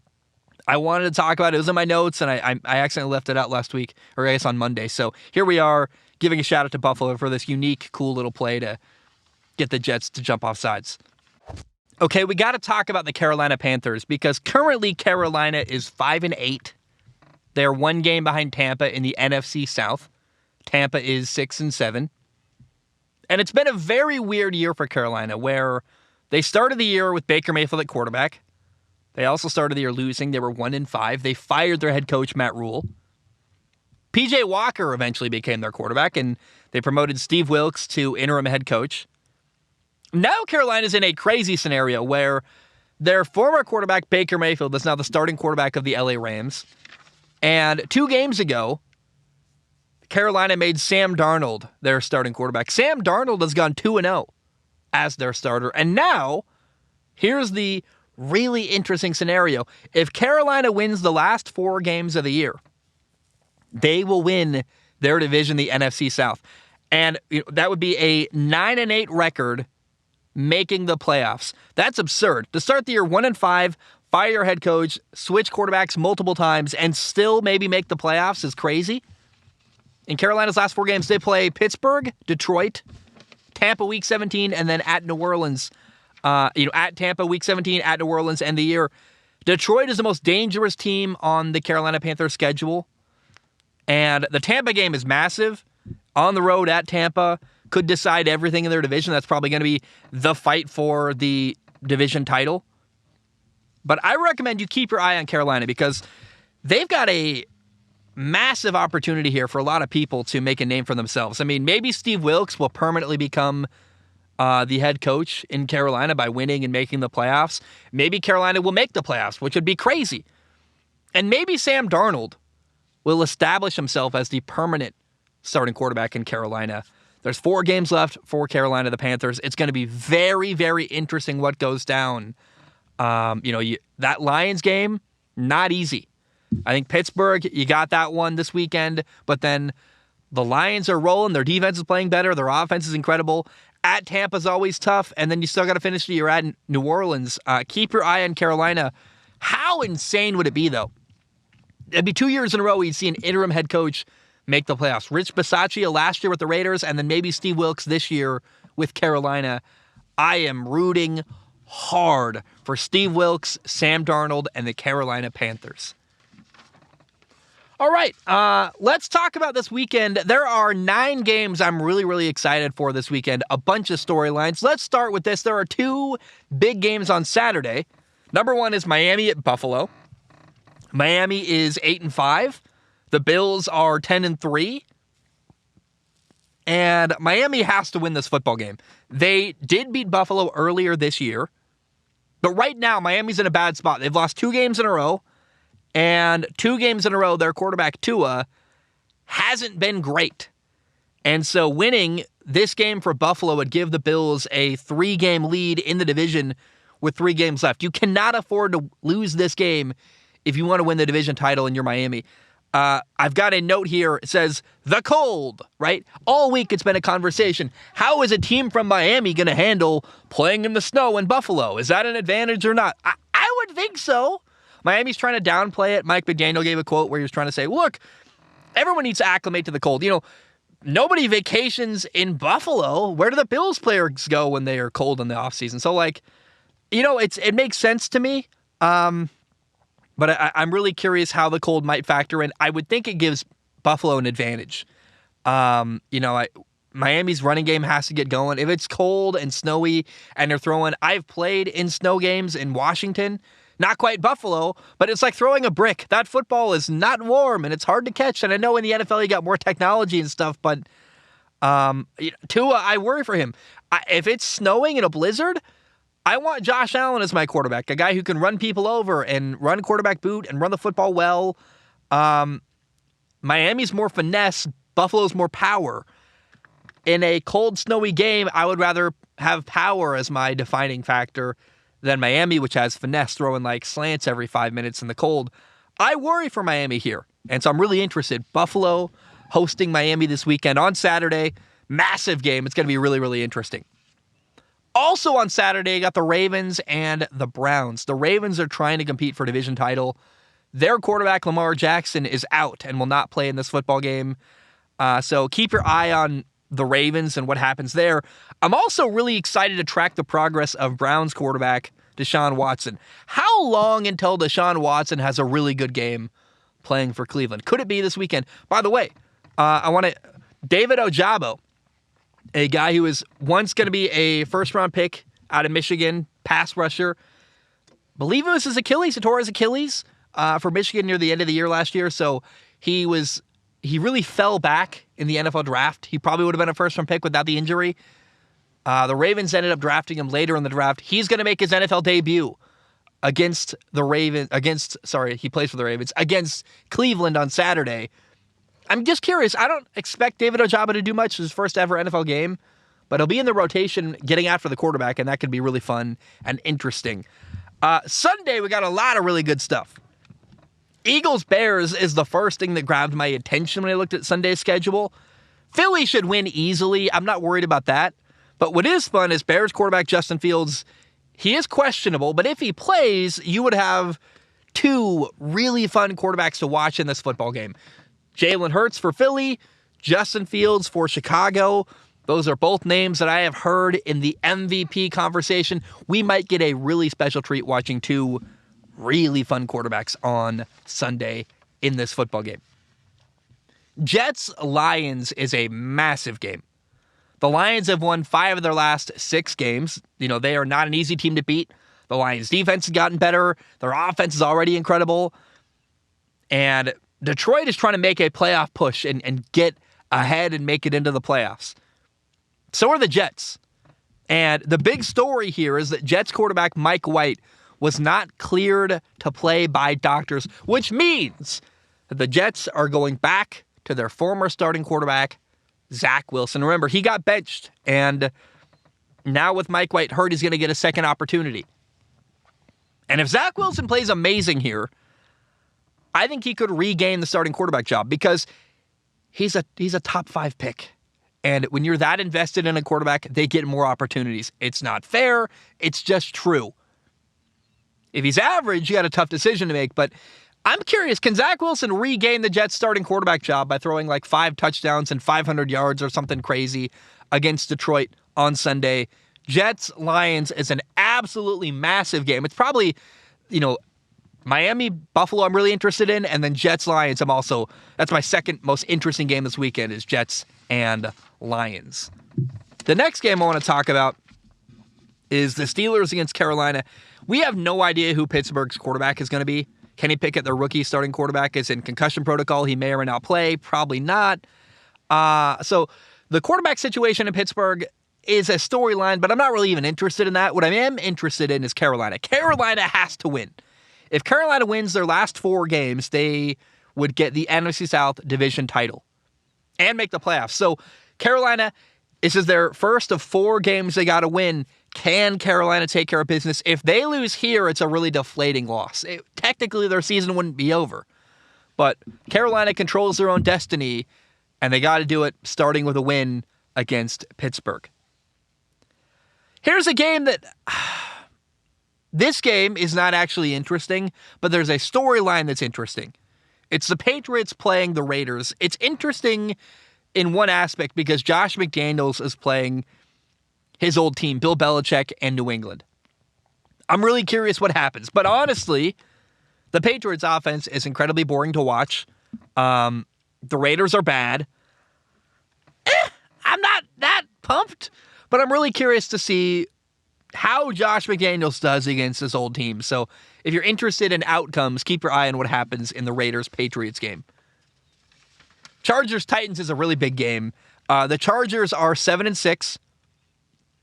wanted to talk about. It was in my notes, and I accidentally left it out last week, or I guess on Monday. So here we are, giving a shout out to Buffalo for this unique, cool little play to get the Jets to jump off sides. Okay, we got to talk about the Carolina Panthers because currently Carolina is 5-8. They're one game behind Tampa in the NFC South. Tampa is 6-7. And it's been a very weird year for Carolina where they started the year with Baker Mayfield at quarterback. They also started the year losing. They were 1-5. They fired their head coach, Matt Rule. P.J. Walker eventually became their quarterback, and they promoted Steve Wilks to interim head coach. Now Carolina's in a crazy scenario where their former quarterback, Baker Mayfield, is now the starting quarterback of the LA Rams. And 2 games ago, Carolina made Sam Darnold their starting quarterback. Sam Darnold has gone 2-0 as their starter. And now, here's the really interesting scenario. If Carolina wins the last 4 games of the year, they will win their division, the NFC South. And that would be a 9-8 record making the playoffs. That's absurd. To start the year 1-5, fire your head coach, switch quarterbacks multiple times, and still maybe make the playoffs is crazy. In Carolina's last 4 games, they play Pittsburgh, Detroit, Tampa Week 17, and then at New Orleans. At Tampa Week 17, at New Orleans, end the year. Detroit is the most dangerous team on the Carolina Panthers schedule. And the Tampa game is massive. On the road at Tampa, could decide everything in their division. That's probably going to be the fight for the division title. But I recommend you keep your eye on Carolina because they've got a massive opportunity here for a lot of people to make a name for themselves. I mean, maybe Steve Wilks will permanently become the head coach in Carolina by winning and making the playoffs. Maybe Carolina will make the playoffs, which would be crazy. And maybe Sam Darnold will establish himself as the permanent starting quarterback in Carolina. There's 4 games left for Carolina, the Panthers. It's going to be very, very interesting what goes down. That Lions game, not easy. I think Pittsburgh, you got that one this weekend, but then the Lions are rolling. Their defense is playing better. Their offense is incredible. At Tampa's always tough, and then you still got to finish the year at New Orleans. Keep your eye on Carolina. How insane would it be, though? It'd be 2 years in a row we'd see an interim head coach make the playoffs. Rich Bisaccia last year with the Raiders, and then maybe Steve Wilks this year with Carolina. I am rooting hard for Steve Wilks, Sam Darnold, and the Carolina Panthers. All right, let's talk about this weekend. There are 9 games I'm really, really excited for this weekend, a bunch of storylines. Let's start with this. There are 2 big games on Saturday. Number 1 is Miami at Buffalo. Miami is 8-5. The Bills are 10-3. And Miami has to win this football game. They did beat Buffalo earlier this year. But right now, Miami's in a bad spot. They've lost 2 games in a row. And 2 games in a row, their quarterback, Tua, hasn't been great. And so winning this game for Buffalo would give the Bills a 3-game lead in the division with 3 games left. You cannot afford to lose this game if you want to win the division title and you're Miami. I've got a note here. It says, the cold, right? All week it's been a conversation. How is a team from Miami going to handle playing in the snow in Buffalo? Is that an advantage or not? I would think so. Miami's trying to downplay it. Mike McDaniel gave a quote where he was trying to say, look, everyone needs to acclimate to the cold. You know, nobody vacations in Buffalo. Where do the Bills players go when they are cold in the offseason? So, like, you know, it makes sense to me. But I'm really curious how the cold might factor in. I would think it gives Buffalo an advantage. Miami's running game has to get going. If it's cold and snowy and they're throwing, I've played in snow games in Washington. Not quite Buffalo, but it's like throwing a brick. That football is not warm, and it's hard to catch. And I know in the NFL you got more technology and stuff, but Tua, I worry for him. If it's snowing in a blizzard, I want Josh Allen as my quarterback, a guy who can run people over and run quarterback boot and run the football well. Miami's more finesse. Buffalo's more power. In a cold, snowy game, I would rather have power as my defining factor than Miami, which has finesse, throwing like slants every 5 minutes in the cold. I worry for Miami here, and so I'm really interested. Buffalo hosting Miami this weekend on Saturday. Massive game. It's going to be really, really interesting. Also on Saturday, you got the Ravens and the Browns. The Ravens are trying to compete for division title. Their quarterback, Lamar Jackson, is out and will not play in this football game. So keep your eye on the Ravens and what happens there. I'm also really excited to track the progress of Browns quarterback Deshaun Watson. How long until Deshaun Watson has a really good game playing for Cleveland? Could it be this weekend? By the way, David Ojabo, a guy who was once going to be a first-round pick out of Michigan, pass rusher. Believe it was his Achilles. He tore his Achilles for Michigan near the end of the year last year. So he really fell back in the NFL draft. He probably would have been a first-round pick without the injury. The Ravens ended up drafting him later in the draft. He's going to make his NFL debut against Cleveland on Saturday. I'm just curious. I don't expect David Ojabo to do much. His first ever NFL game, but he'll be in the rotation getting after the quarterback, and that could be really fun and interesting. Sunday, we got a lot of really good stuff. Eagles-Bears is the first thing that grabbed my attention when I looked at Sunday's schedule. Philly should win easily. I'm not worried about that. But what is fun is Bears quarterback Justin Fields. He is questionable, but if he plays, you would have 2 really fun quarterbacks to watch in this football game. Jalen Hurts for Philly, Justin Fields for Chicago. Those are both names that I have heard in the MVP conversation. We might get a really special treat watching 2 really fun quarterbacks on Sunday in this football game. Jets-Lions is a massive game. The Lions have won 5 of their last 6 games. You know, they are not an easy team to beat. The Lions' defense has gotten better. Their offense is already incredible. And Detroit is trying to make a playoff push and get ahead and make it into the playoffs. So are the Jets. And the big story here is that Jets quarterback Mike White was not cleared to play by doctors, which means that the Jets are going back to their former starting quarterback, Zach Wilson. Remember, he got benched, and now with Mike White hurt, he's going to get a second opportunity. And if Zach Wilson plays amazing here, I think he could regain the starting quarterback job because he's a top 5 pick. And when you're that invested in a quarterback, they get more opportunities. It's not fair. It's just true. If he's average, you got a tough decision to make. But I'm curious, can Zach Wilson regain the Jets starting quarterback job by throwing like 5 touchdowns and 500 yards or something crazy against Detroit on Sunday? Jets-Lions is an absolutely massive game. It's probably, Miami-Buffalo I'm really interested in, and then Jets-Lions that's my second most interesting game this weekend is Jets and Lions. The next game I want to talk about is the Steelers against Carolina. We have no idea who Pittsburgh's quarterback is going to be. Kenny Pickett, their rookie starting quarterback, is in concussion protocol. He may or may not play. Probably not. So the quarterback situation in Pittsburgh is a storyline, but I'm not really even interested in that. What I am interested in is Carolina. Carolina has to win. If Carolina wins their last 4 games, they would get the NFC South division title and make the playoffs. So Carolina, this is their first of 4 games they got to win. Can Carolina take care of business? If they lose here, it's a really deflating loss. Technically, their season wouldn't be over. But Carolina controls their own destiny, and they got to do it starting with a win against Pittsburgh. Here's a game that... This game is not actually interesting, but there's a storyline that's interesting. It's the Patriots playing the Raiders. It's interesting in one aspect because Josh McDaniels is playing his old team, Bill Belichick and New England. I'm really curious what happens. But honestly, the Patriots offense is incredibly boring to watch. The Raiders are bad. I'm not that pumped, but I'm really curious to see how Josh McDaniels does against his old team. So if you're interested in outcomes, keep your eye on what happens in the Raiders-Patriots game. Chargers-Titans is a really big game. The Chargers are 7-6.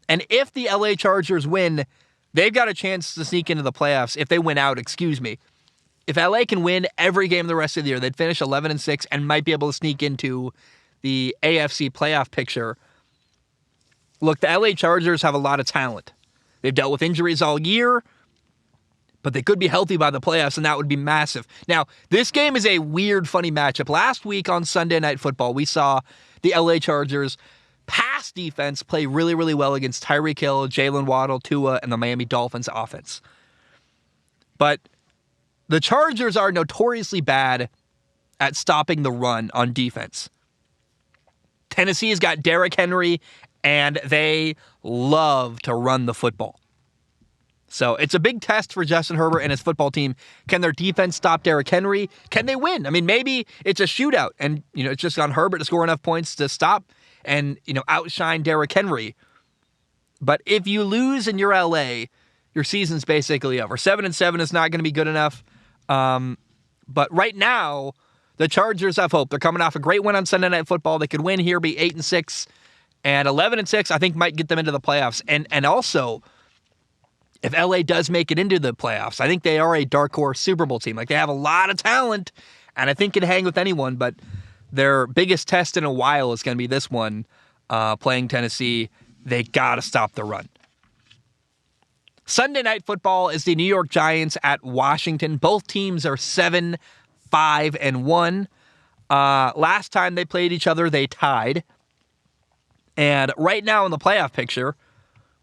And if the LA Chargers win, they've got a chance to sneak into the playoffs. If they win out, If LA can win every game the rest of the year, they'd finish 11-6 and might be able to sneak into the AFC playoff picture. Look, the LA Chargers have a lot of talent. They've dealt with injuries all year, but they could be healthy by the playoffs, and that would be massive. Now, this game is a weird, funny matchup. Last week on Sunday Night Football, we saw the LA Chargers pass defense play really, really well against Tyreek Hill, Jalen Waddle, Tua, and the Miami Dolphins offense. But the Chargers are notoriously bad at stopping the run on defense. Tennessee's got Derrick Henry, and they love to run the football. So it's a big test for Justin Herbert and his football team. Can their defense stop Derrick Henry? Can they win? I mean, maybe it's a shootout, and it's just on Herbert to score enough points to stop and outshine Derrick Henry. But if you lose and you're LA, your season's basically over. 7-7 is not going to be good enough. But right now, the Chargers have hope. They're coming off a great win on Sunday Night Football. They could win here, be 8-6. And 11-6, I think, might get them into the playoffs. And also, if LA does make it into the playoffs, I think they are a dark horse Super Bowl team. Like, they have a lot of talent, and I think can hang with anyone. But their biggest test in a while is going to be this one, playing Tennessee. They got to stop the run. Sunday Night Football is the New York Giants at Washington. Both teams are 7-5-1. Last time they played each other, they tied. And right now in the playoff picture,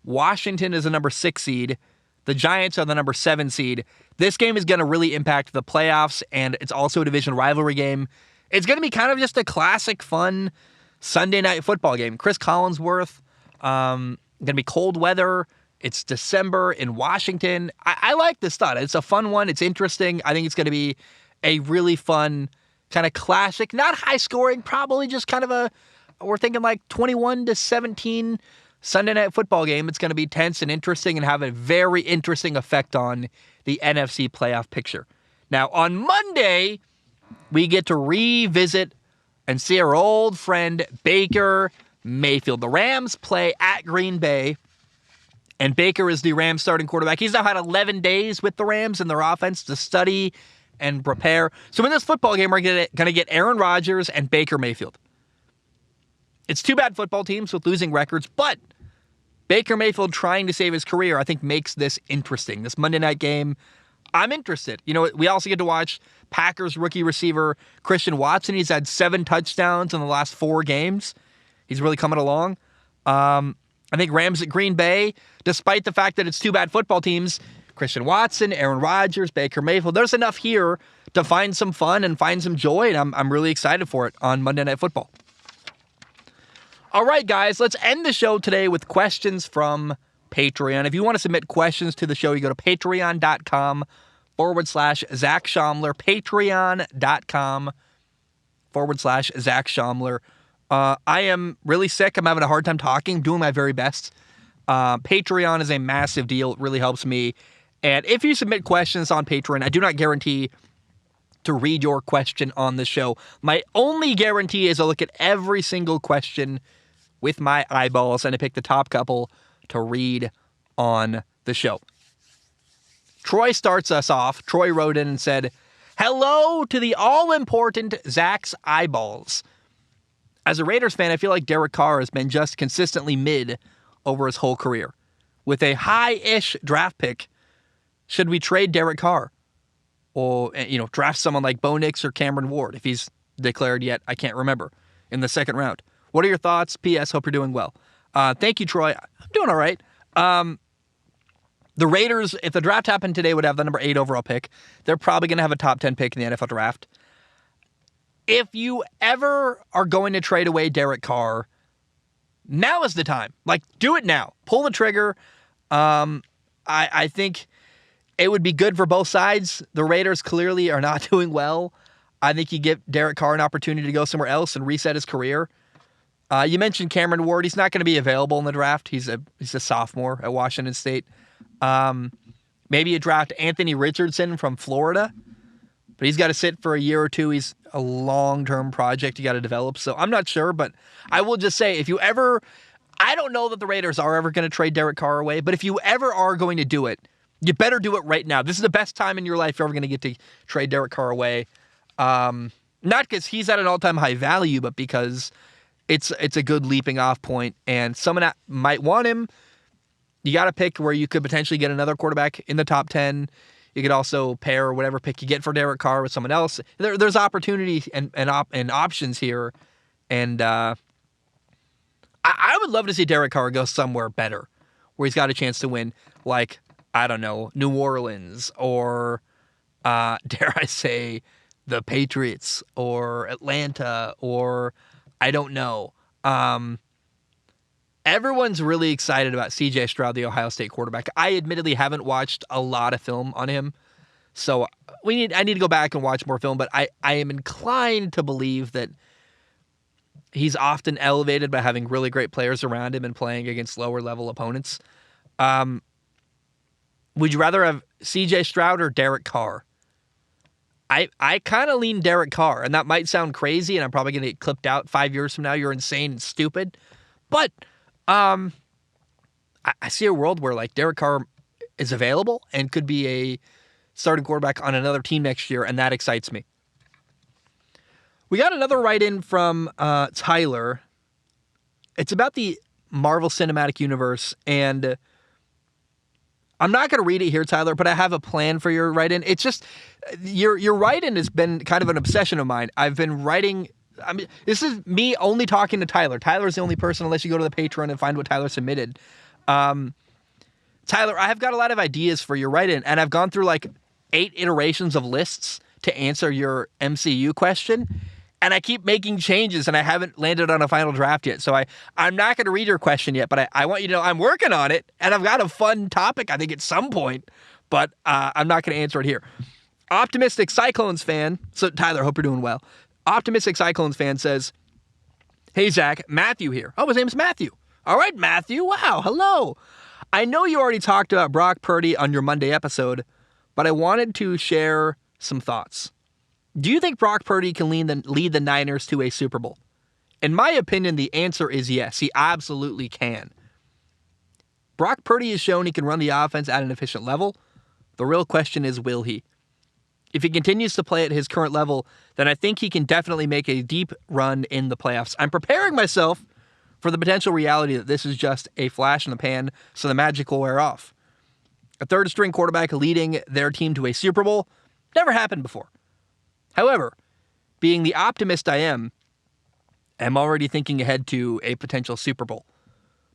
Washington is the number 6 seed. The Giants are the number 7 seed. This game is going to really impact the playoffs, and it's also a division rivalry game. It's going to be kind of just a classic, fun Sunday Night Football game. Chris Collinsworth, going to be cold weather. It's December in Washington. I like this thought. It's a fun one. It's interesting. I think it's going to be a really fun kind of classic, not high scoring, probably just kind of we're thinking like 21-17 Sunday Night Football game. It's going to be tense and interesting and have a very interesting effect on the NFC playoff picture. Now, on Monday, we get to revisit and see our old friend Baker Mayfield. The Rams play at Green Bay, and Baker is the Rams starting quarterback. He's now had 11 days with the Rams and their offense to study and prepare. So in this football game, we're going to get Aaron Rodgers and Baker Mayfield. It's two bad football teams with losing records, but Baker Mayfield trying to save his career, I think, makes this interesting. This Monday night game, I'm interested. We also get to watch Packers rookie receiver Christian Watson. He's had 7 touchdowns in the last 4 games. He's really coming along. I think Rams at Green Bay, despite the fact that it's two bad football teams, Christian Watson, Aaron Rodgers, Baker Mayfield, there's enough here to find some fun and find some joy, and I'm really excited for it on Monday Night Football. All right, guys, let's end the show today with questions from Patreon. If you want to submit questions to the show, you go to patreon.com/Zach Schaumler, patreon.com/Zach Schaumler. I am really sick. I'm having a hard time talking, doing my very best. Patreon is a massive deal. It really helps me. And if you submit questions on Patreon, I do not guarantee to read your question on the show. My only guarantee is I'll look at every single question with my eyeballs and I pick the top couple to read on the show. Troy starts us off. Troy wrote in and said, "Hello to the all-important Zach's eyeballs. As a Raiders fan, I feel like Derek Carr has been just consistently mid over his whole career. With a high-ish draft pick, should we trade Derek Carr? Or, draft someone like Bo Nix or Cameron Ward, if he's declared yet, I can't remember, in the second round. What are your thoughts? P.S. Hope you're doing well." Thank you, Troy. I'm doing all right. The Raiders, if the draft happened today, would have the number 8 overall pick. They're probably going to have a top 10 pick in the NFL draft. If you ever are going to trade away Derek Carr, now is the time. Do it now. Pull the trigger. I think it would be good for both sides. The Raiders clearly are not doing well. I think you give Derek Carr an opportunity to go somewhere else and reset his career. You mentioned Cameron Ward. He's not going to be available in the draft. He's a sophomore at Washington State. Maybe you draft Anthony Richardson from Florida, but he's got to sit for a year or two. He's a long-term project you got to develop. So I'm not sure, but I will just say I don't know that the Raiders are ever going to trade Derek Carr away, but if you ever are going to do it, you better do it right now. This is the best time in your life you're ever going to get to trade Derek Carr away. Not because he's at an all-time high value, but because it's a good leaping off point, and someone that might want him. You got to pick where you could potentially get another quarterback in the top 10. You could also pair whatever pick you get for Derek Carr with someone else. There's opportunity and options here, and I would love to see Derek Carr go somewhere better, where he's got a chance to win, like, I don't know, New Orleans, or dare I say, the Patriots, or Atlanta, or I don't know. Everyone's really excited about C.J. Stroud, the Ohio State quarterback. I admittedly haven't watched a lot of film on him, so I need to go back and watch more film, but I am inclined to believe that he's often elevated by having really great players around him and playing against lower-level opponents. Would you rather have C.J. Stroud or Derek Carr? I kind of lean Derek Carr, and that might sound crazy, and I'm probably going to get clipped out 5 years from now. You're insane and stupid. But I see a world where, Derek Carr is available and could be a starting quarterback on another team next year, and that excites me. We got another write-in from Tyler. It's about the Marvel Cinematic Universe, and I'm not going to read it here, Tyler, but I have a plan for your write-in. It's just, your write-in has been kind of an obsession of mine. I've been writing, this is me only talking to Tyler. Tyler's the only person, unless you go to the Patreon and find what Tyler submitted. Tyler, I have got a lot of ideas for your write-in, and I've gone through 8 iterations of lists to answer your MCU question, and I keep making changes, and I haven't landed on a final draft yet. So I'm not going to read your question yet, but I want you to know I'm working on it, and I've got a fun topic, I think, at some point, but I'm not going to answer it here. Optimistic Cyclones fan, so Tyler, hope you're doing well. Optimistic Cyclones fan says, "Hey, Zach, Matthew here." Oh, his name's Matthew. All right, Matthew. Wow, hello. I know you already talked about Brock Purdy on your Monday episode, but I wanted to share some thoughts. Do you think Brock Purdy can lead the Niners to a Super Bowl? In my opinion, the answer is yes. He absolutely can. Brock Purdy has shown he can run the offense at an efficient level. The real question is, will he? If he continues to play at his current level, then I think he can definitely make a deep run in the playoffs. I'm preparing myself for the potential reality that this is just a flash in the pan, so the magic will wear off. A third-string quarterback leading their team to a Super Bowl never happened before. However, being the optimist I am, I'm already thinking ahead to a potential Super Bowl.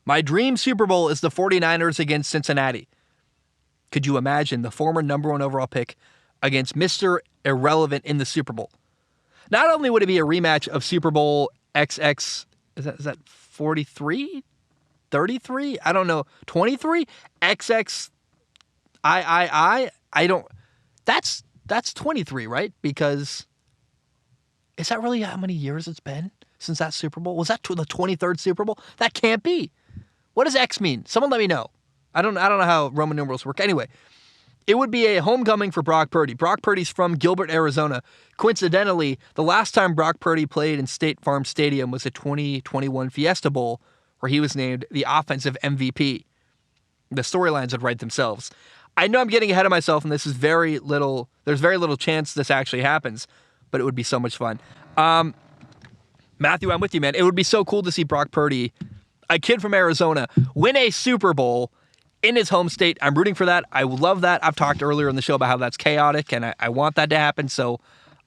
My dream Super Bowl is the 49ers against Cincinnati. Could you imagine the former number 1 overall pick against Mr. Irrelevant in the Super Bowl? Not only would it be a rematch of Super Bowl XX, is that 43? 33? I don't know. 23? XX I don't. That's 23, right? Because is that really how many years it's been since that Super Bowl? Was that the 23rd Super Bowl? That can't be. What does X mean? Someone let me know. I don't know how Roman numerals work. Anyway, it would be a homecoming for Brock Purdy. Brock Purdy's from Gilbert, Arizona. Coincidentally, the last time Brock Purdy played in State Farm Stadium was the 2021 Fiesta Bowl, where he was named the offensive MVP. The storylines would write themselves. I know I'm getting ahead of myself, and there's very little chance this actually happens, but it would be so much fun. Matthew, I'm with you, man. It would be so cool to see Brock Purdy, a kid from Arizona, win a Super Bowl in his home state. I'm rooting for that. I love that. I've talked earlier in the show about how that's chaotic, and I want that to happen. So,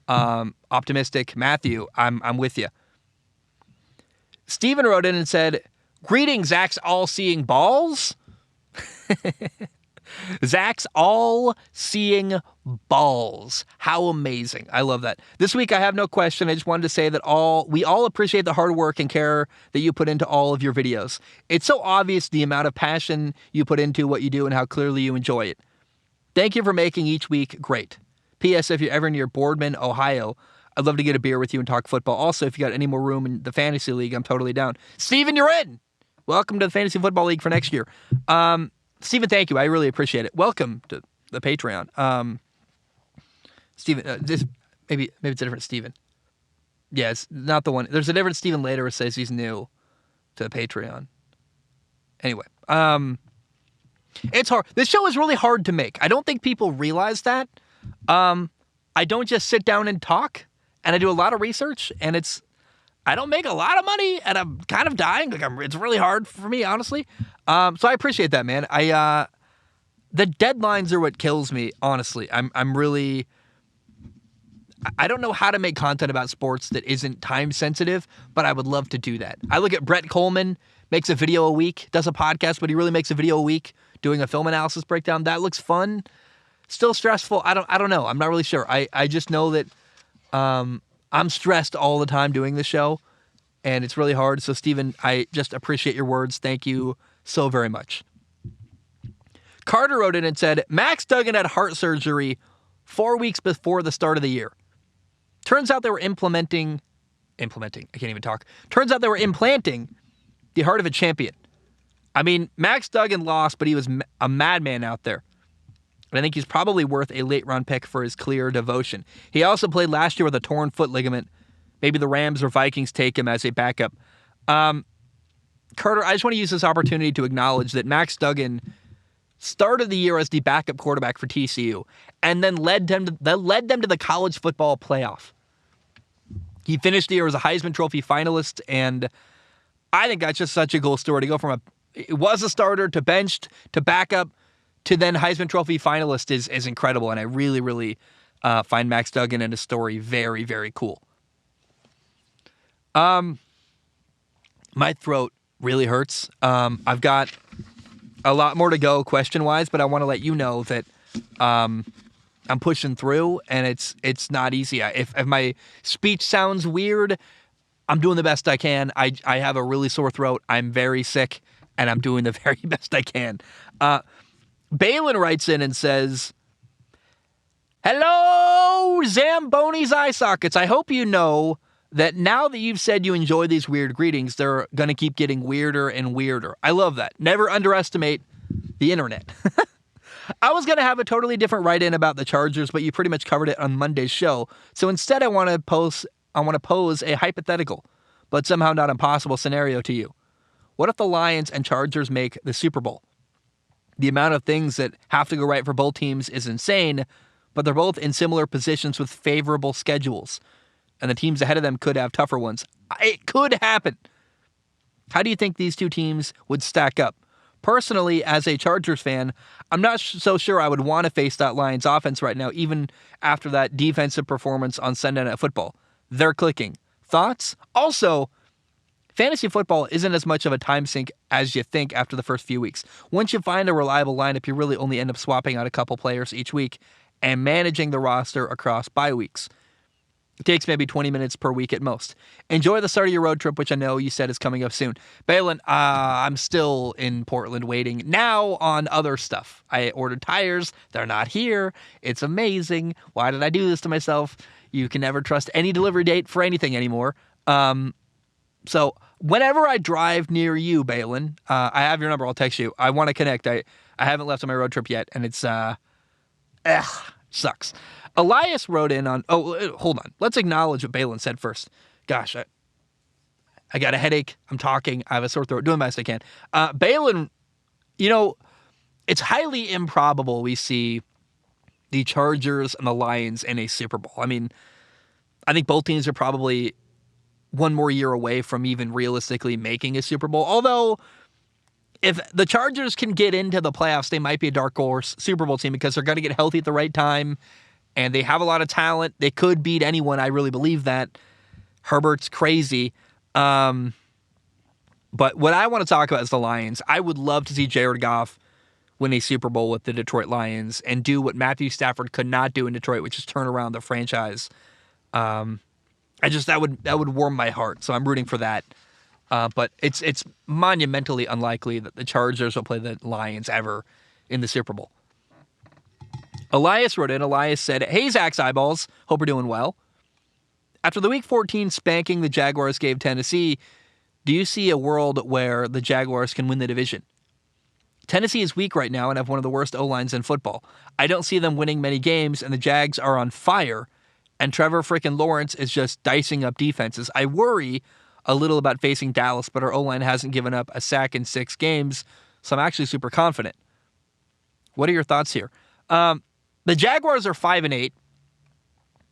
optimistic. Matthew, I'm with you. Steven wrote in and said, "Greetings, Zach's all-seeing balls." Zach's all-seeing balls. How amazing. I love that. This week, I have no question. I just wanted to say that we all appreciate the hard work and care that you put into all of your videos. It's so obvious the amount of passion you put into what you do and how clearly you enjoy it. Thank you for making each week great. P.S. If you're ever near Boardman, Ohio, I'd love to get a beer with you and talk football. Also, if you got any more room in the fantasy league, I'm totally down. Steven, you're in! Welcome to the Fantasy Football League for next year. Steven, thank you. I really appreciate it. Welcome to the Patreon. Steven, maybe it's a different Steven. Yeah, it's not the one. There's a different Steven later who says he's new to the Patreon. Anyway, it's hard. This show is really hard to make. I don't think people realize that. I don't just sit down and talk, and I do a lot of research, and I don't make a lot of money, and I'm kind of dying. It's really hard for me, honestly. So I appreciate that, man. The deadlines are what kills me, honestly. I don't know how to make content about sports that isn't time sensitive, but I would love to do that. I look at Brett Coleman, makes a video a week, does a podcast, but he really makes a video a week doing a film analysis breakdown. That looks fun. Still stressful. I don't know. I'm not really sure. I just know that I'm stressed all the time doing this show, and it's really hard. So, Steven, I just appreciate your words. Thank you so very much. Carter wrote in and said, Max Duggan had heart surgery 4 weeks before the start of the year. Turns out they were implanting the heart of a champion. I mean, Max Duggan lost, but he was a madman out there. And I think he's probably worth a late-round pick for his clear devotion. He also played last year with a torn foot ligament. Maybe the Rams or Vikings take him as a backup. Carter, I just want to use this opportunity to acknowledge that Max Duggan started the year as the backup quarterback for TCU and then led them to the college football playoff. He finished the year as a Heisman Trophy finalist, and I think that's just such a cool story to go from it was a starter to benched to backup to then Heisman Trophy finalist is incredible, and I really, really find Max Duggan and his story very, very cool. My throat really hurts. I've got a lot more to go question-wise, but I want to let you know that I'm pushing through, and it's not easy. If my speech sounds weird, I'm doing the best I can. I have a really sore throat. I'm very sick, and I'm doing the very best I can. Balin writes in and says, Hello, Zamboni's eye sockets. I hope you know that now that you've said you enjoy these weird greetings, they're going to keep getting weirder and weirder. I love that. Never underestimate the internet. I was going to have a totally different write-in about the Chargers, but you pretty much covered it on Monday's show. So instead, I want to pose a hypothetical, but somehow not impossible scenario to you. What if the Lions and Chargers make the Super Bowl? The amount of things that have to go right for both teams is insane, but they're both in similar positions with favorable schedules, and the teams ahead of them could have tougher ones. It could happen. How do you think these two teams would stack up? Personally, as a Chargers fan, I'm not so sure I would want to face that Lions offense right now, even after that defensive performance on Sunday Night Football. They're clicking. Thoughts? Also, fantasy football isn't as much of a time sink as you think after the first few weeks. Once you find a reliable lineup, you really only end up swapping out a couple players each week and managing the roster across bye weeks. It takes maybe 20 minutes per week at most. Enjoy the start of your road trip, which I know you said is coming up soon. Balin, I'm still in Portland waiting now on other stuff. I ordered tires. They're not here. It's amazing. Why did I do this to myself? You can never trust any delivery date for anything anymore. So whenever I drive near you, Balin, I have your number. I'll text you. I want to connect. I haven't left on my road trip yet, and it's sucks. Ilias wrote in on... Oh, hold on. Let's acknowledge what Balin said first. Gosh, I got a headache. I'm talking. I have a sore throat. Doing the best I can. Balin, it's highly improbable we see the Chargers and the Lions in a Super Bowl. I mean, I think both teams are probably one more year away from even realistically making a Super Bowl. Although, if the Chargers can get into the playoffs, they might be a dark horse Super Bowl team because they're going to get healthy at the right time. And they have a lot of talent. They could beat anyone. I really believe that. Herbert's crazy. But what I want to talk about is the Lions. I would love to see Jared Goff win a Super Bowl with the Detroit Lions and do what Matthew Stafford could not do in Detroit, which is turn around the franchise. That would warm my heart. So I'm rooting for that. But it's monumentally unlikely that the Chargers will play the Lions ever in the Super Bowl. Ilias wrote in. Ilias said, "Hey, Zach's eyeballs. Hope you're doing well. After the Week 14 spanking the Jaguars gave Tennessee, do you see a world where the Jaguars can win the division? Tennessee is weak right now and have one of the worst O-lines in football. I don't see them winning many games, and the Jags are on fire, and Trevor frickin' Lawrence is just dicing up defenses. I worry a little about facing Dallas, but our O-line hasn't given up a sack in 6 games, so I'm actually super confident. What are your thoughts here?" The Jaguars are 5-8.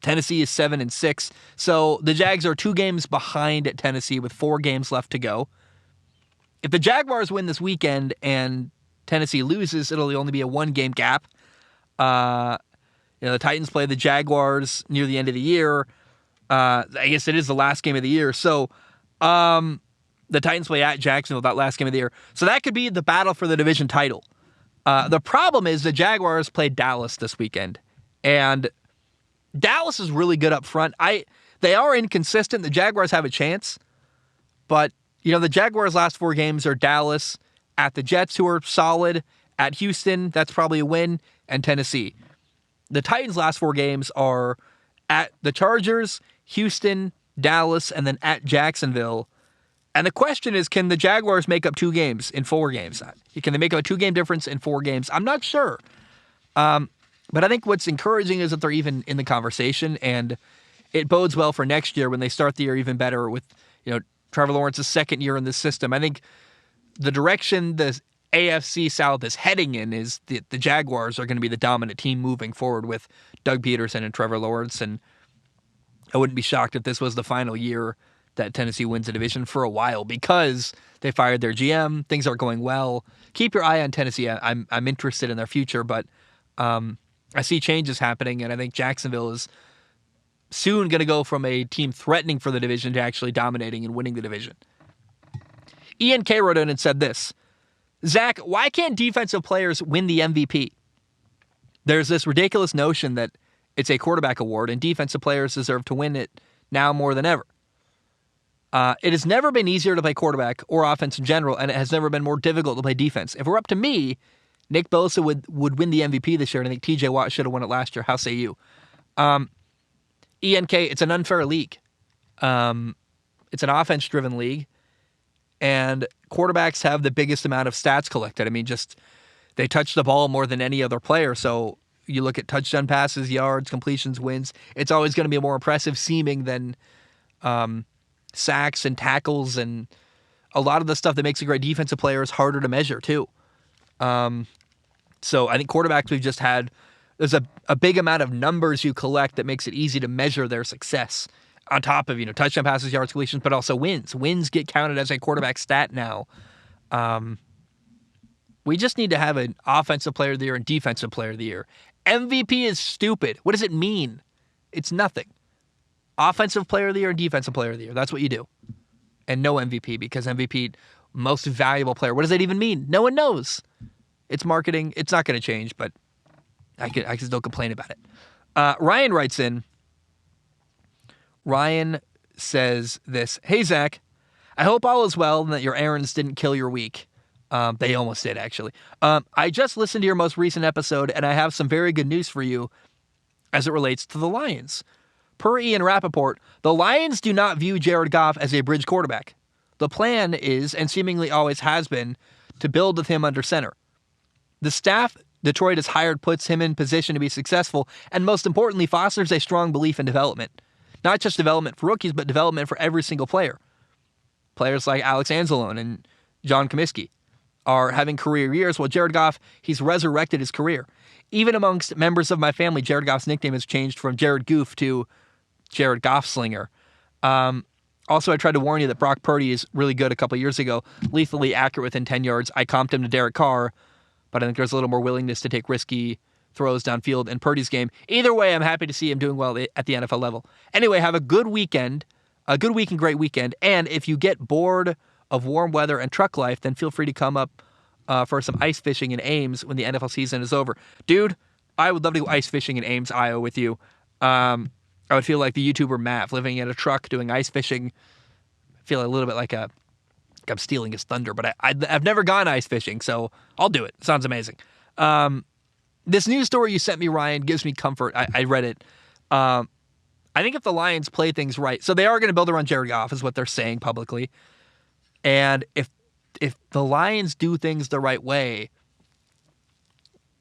Tennessee is 7-6. So the Jags are 2 games behind at Tennessee with 4 games left to go. If the Jaguars win this weekend and Tennessee loses, it'll only be a 1-game gap. The Titans play the Jaguars near the end of the year. I guess it is the last game of the year. So the Titans play at Jacksonville that last game of the year. So that could be the battle for the division title. The problem is the Jaguars played Dallas this weekend, and Dallas is really good up front. They are inconsistent. The Jaguars have a chance, but the Jaguars' last 4 games are Dallas, at the Jets, who are solid, at Houston, that's probably a win, and Tennessee. The Titans' last 4 games are at the Chargers, Houston, Dallas, and then at Jacksonville. And the question is, can the Jaguars make up 2 games in 4 games? Can they make up a 2-game difference in 4 games? I'm not sure. But I think what's encouraging is that they're even in the conversation, and it bodes well for next year when they start the year even better with, Trevor Lawrence's second year in this system. I think the direction the AFC South is heading in is the Jaguars are going to be the dominant team moving forward with Doug Peterson and Trevor Lawrence, and I wouldn't be shocked if this was the final year that Tennessee wins the division for a while because they fired their GM. Things aren't going well. Keep your eye on Tennessee. I'm interested in their future, but I see changes happening, and I think Jacksonville is soon going to go from a team threatening for the division to actually dominating and winning the division. ENK wrote in and said this: "Zach, why can't defensive players win the MVP? There's this ridiculous notion that it's a quarterback award, and defensive players deserve to win it now more than ever. It has never been easier to play quarterback or offense in general, and it has never been more difficult to play defense. If it were up to me, Nick Bosa would win the MVP this year, and I think TJ Watt should have won it last year. How say you?" ENK, it's an unfair league. It's an offense-driven league, and quarterbacks have the biggest amount of stats collected. I mean, they touch the ball more than any other player, so you look at touchdown passes, yards, completions, wins, it's always going to be more impressive seeming than sacks and tackles, and a lot of the stuff that makes a great defensive player is harder to measure too. So I think quarterbacks there's a big amount of numbers you collect that makes it easy to measure their success on top of, touchdown passes, yards, completions, but also wins. Wins get counted as a quarterback stat now. We just need to have an offensive player of the year and defensive player of the year. MVP is stupid. What does it mean? It's nothing. Offensive player of the year and defensive player of the year. That's what you do. And no MVP, because MVP, most valuable player. What does that even mean? No one knows. It's marketing. It's not going to change, but I can still complain about it. Ryan writes in, Ryan says this, "Hey, Zach, I hope all is well and that your errands didn't kill your week." They almost did, actually. I just listened to your most recent episode, and I have some very good news for you as it relates to the Lions. Per Ian Rappaport, the Lions do not view Jared Goff as a bridge quarterback. The plan is, and seemingly always has been, to build with him under center. The staff Detroit has hired puts him in position to be successful, and most importantly, fosters a strong belief in development. Not just development for rookies, but development for every single player. Players like Alex Anzalone and John Comiskey are having career years, while Jared Goff, he's resurrected his career. Even amongst members of my family, Jared Goff's nickname has changed from Jared Goof to Jared Goffslinger. Also, I tried to warn you that Brock Purdy is really good a couple years ago, lethally accurate within 10 yards. I comped him to Derek Carr, but I think there's a little more willingness to take risky throws downfield in Purdy's game. Either way, I'm happy to see him doing well at the NFL level. Anyway, have a good weekend, a good week and great weekend. And if you get bored of warm weather and truck life, then feel free to come up for some ice fishing in Ames when the NFL season is over. Dude, I would love to go ice fishing in Ames, Iowa with you. I would feel like the YouTuber Mav living in a truck doing ice fishing. I feel a little bit like I'm stealing his thunder, but I've never gone ice fishing, so I'll do it. Sounds amazing. This news story you sent me, Ryan, gives me comfort. I read it. I think if the Lions play things right, so they are going to build around Jared Goff, is what they're saying publicly. And if the Lions do things the right way,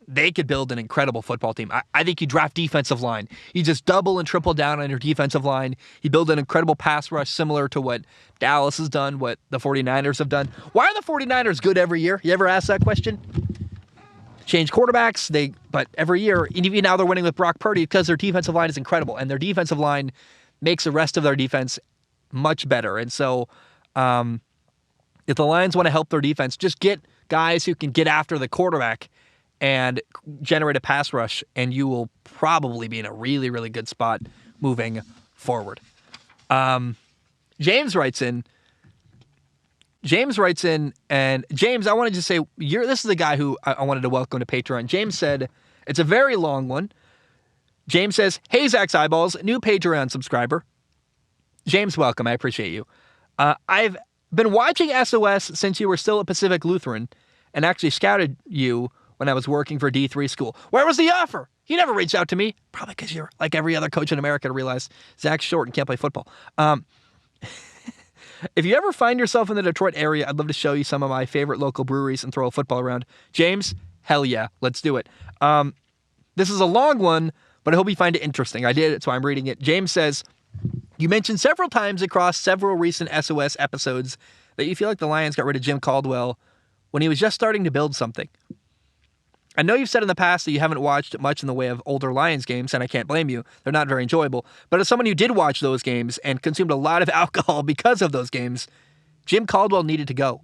they could build an incredible football team. I think you draft defensive line. You just double and triple down on your defensive line. You build an incredible pass rush similar to what Dallas has done, what the 49ers have done. Why are the 49ers good every year? You ever ask that question? Change quarterbacks, but every year, even now they're winning with Brock Purdy because their defensive line is incredible, and their defensive line makes the rest of their defense much better. And so if the Lions want to help their defense, just get guys who can get after the quarterback and generate a pass rush, and you will probably be in a really, really good spot moving forward. James writes in, and James, I wanted to say, this is the guy who I wanted to welcome to Patreon. James said, it's a very long one. James says, "Hey, Zach's Eyeballs, new Patreon subscriber." James, welcome. I appreciate you. I've been watching SOS since you were still at Pacific Lutheran, and actually scouted you when I was working for D3 school. Where was the offer? You never reached out to me. Probably because you're like every other coach in America to realize Zach's short and can't play football. If you ever find yourself in the Detroit area, I'd love to show you some of my favorite local breweries and throw a football around. James, hell yeah, let's do it. This is a long one, but I hope you find it interesting. I did it, so I'm reading it. James says, you mentioned several times across several recent SOS episodes that you feel like the Lions got rid of Jim Caldwell when he was just starting to build something. I know you've said in the past that you haven't watched much in the way of older Lions games, and I can't blame you. They're not very enjoyable. But as someone who did watch those games and consumed a lot of alcohol because of those games, Jim Caldwell needed to go.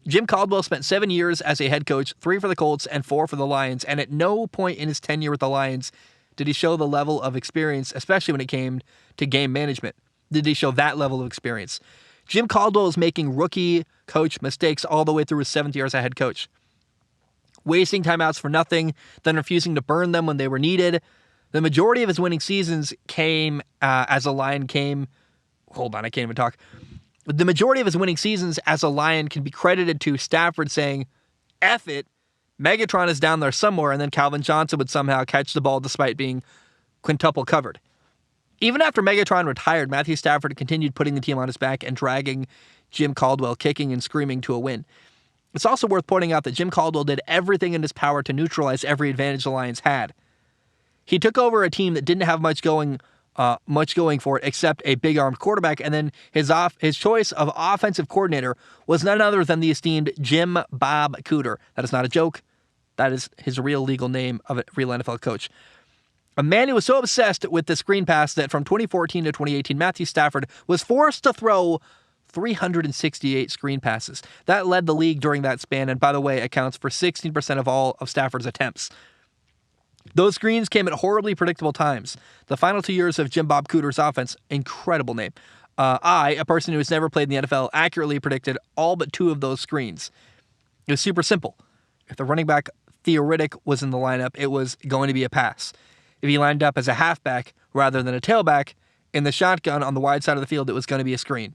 Jim Caldwell spent 7 years as a head coach, 3 for the Colts and 4 for the Lions, and at no point in his tenure with the Lions did he show the level of experience, especially when it came to game management. Did he show that level of experience? Jim Caldwell is making rookie coach mistakes all the way through his 7th year as a head coach. Wasting timeouts for nothing, then refusing to burn them when they were needed. The majority of his winning seasons came as a Lion came... Hold on, I can't even talk. The majority of his winning seasons as a Lion can be credited to Stafford saying, F it, Megatron is down there somewhere, and then Calvin Johnson would somehow catch the ball despite being quintuple covered. Even after Megatron retired, Matthew Stafford continued putting the team on his back and dragging Jim Caldwell kicking and screaming to a win. It's also worth pointing out that Jim Caldwell did everything in his power to neutralize every advantage the Lions had. He took over a team that didn't have much going for it except a big-armed quarterback, and then his choice of offensive coordinator was none other than the esteemed Jim Bob Cooter. That is not a joke. That is his real legal name of a real NFL coach. A man who was so obsessed with the screen pass that from 2014 to 2018, Matthew Stafford was forced to throw 368 screen passes. That led the league during that span, and by the way, accounts for 16% of all of Stafford's attempts. Those screens came at horribly predictable times. The final 2 years of Jim Bob Cooter's offense, incredible name. I, a person who has never played in the NFL, accurately predicted all but 2 of those screens. It was super simple. If the running back theoretic was in the lineup, it was going to be a pass. If he lined up as a halfback rather than a tailback, in the shotgun on the wide side of the field, it was going to be a screen.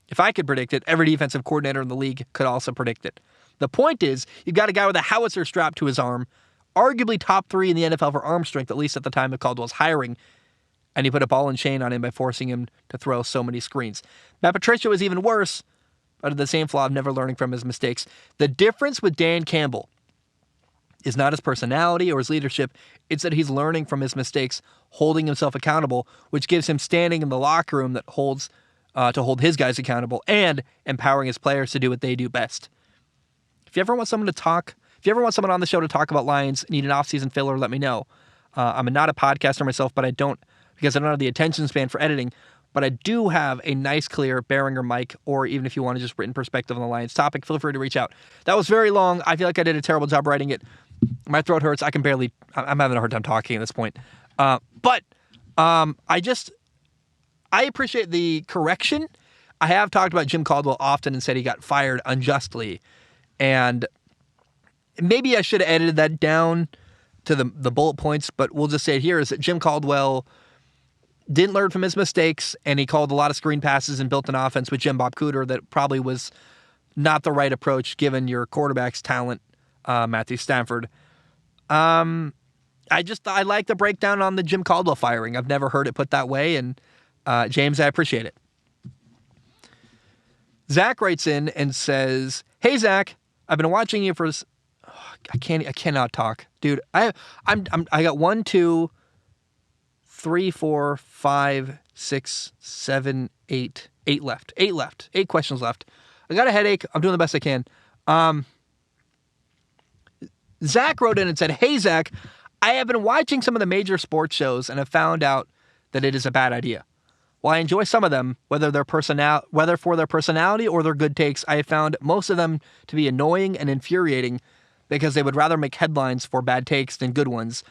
If I could predict it, every defensive coordinator in the league could also predict it. The point is, you've got a guy with a howitzer strapped to his arm, arguably top 3 in the NFL for arm strength, at least at the time of Caldwell's hiring, and he put a ball and chain on him by forcing him to throw so many screens. Matt Patricia was even worse, but the same flaw of never learning from his mistakes. The difference with Dan Campbell is not his personality or his leadership. It's that he's learning from his mistakes, holding himself accountable, which gives him standing in the locker room that holds to hold his guys accountable and empowering his players to do what they do best. If you ever want someone on the show to talk about Lions, need an off-season filler, let me know. I'm not a podcaster myself, because I don't have the attention span for editing, but I do have a nice, clear Behringer mic, or even if you want to just written perspective on the Lions topic, feel free to reach out. That was very long. I feel like I did a terrible job writing it. My throat hurts. I'm having a hard time talking at this point. But I appreciate the correction. I have talked about Jim Caldwell often and said he got fired unjustly. And maybe I should have edited that down to the bullet points, but we'll just say it here is that Jim Caldwell didn't learn from his mistakes, and he called a lot of screen passes and built an offense with Jim Bob Cooter that probably was not the right approach given your quarterback's talent, Matthew Stafford. I like the breakdown on the Jim Caldwell firing. I've never heard it put that way, and James, I appreciate it. Zach writes in and says, "Hey Zach, I've been watching you for." I cannot talk, dude. I got 1, 2, 3, 4, 5, 6, 7, 8 left. 8 questions left. I got a headache. I'm doing the best I can. Zach wrote in and said, "Hey Zach, I have been watching some of the major sports shows and have found out that it is a bad idea. While I enjoy some of them, whether for their personality or their good takes, I have found most of them to be annoying and infuriating because they would rather make headlines for bad takes than good ones.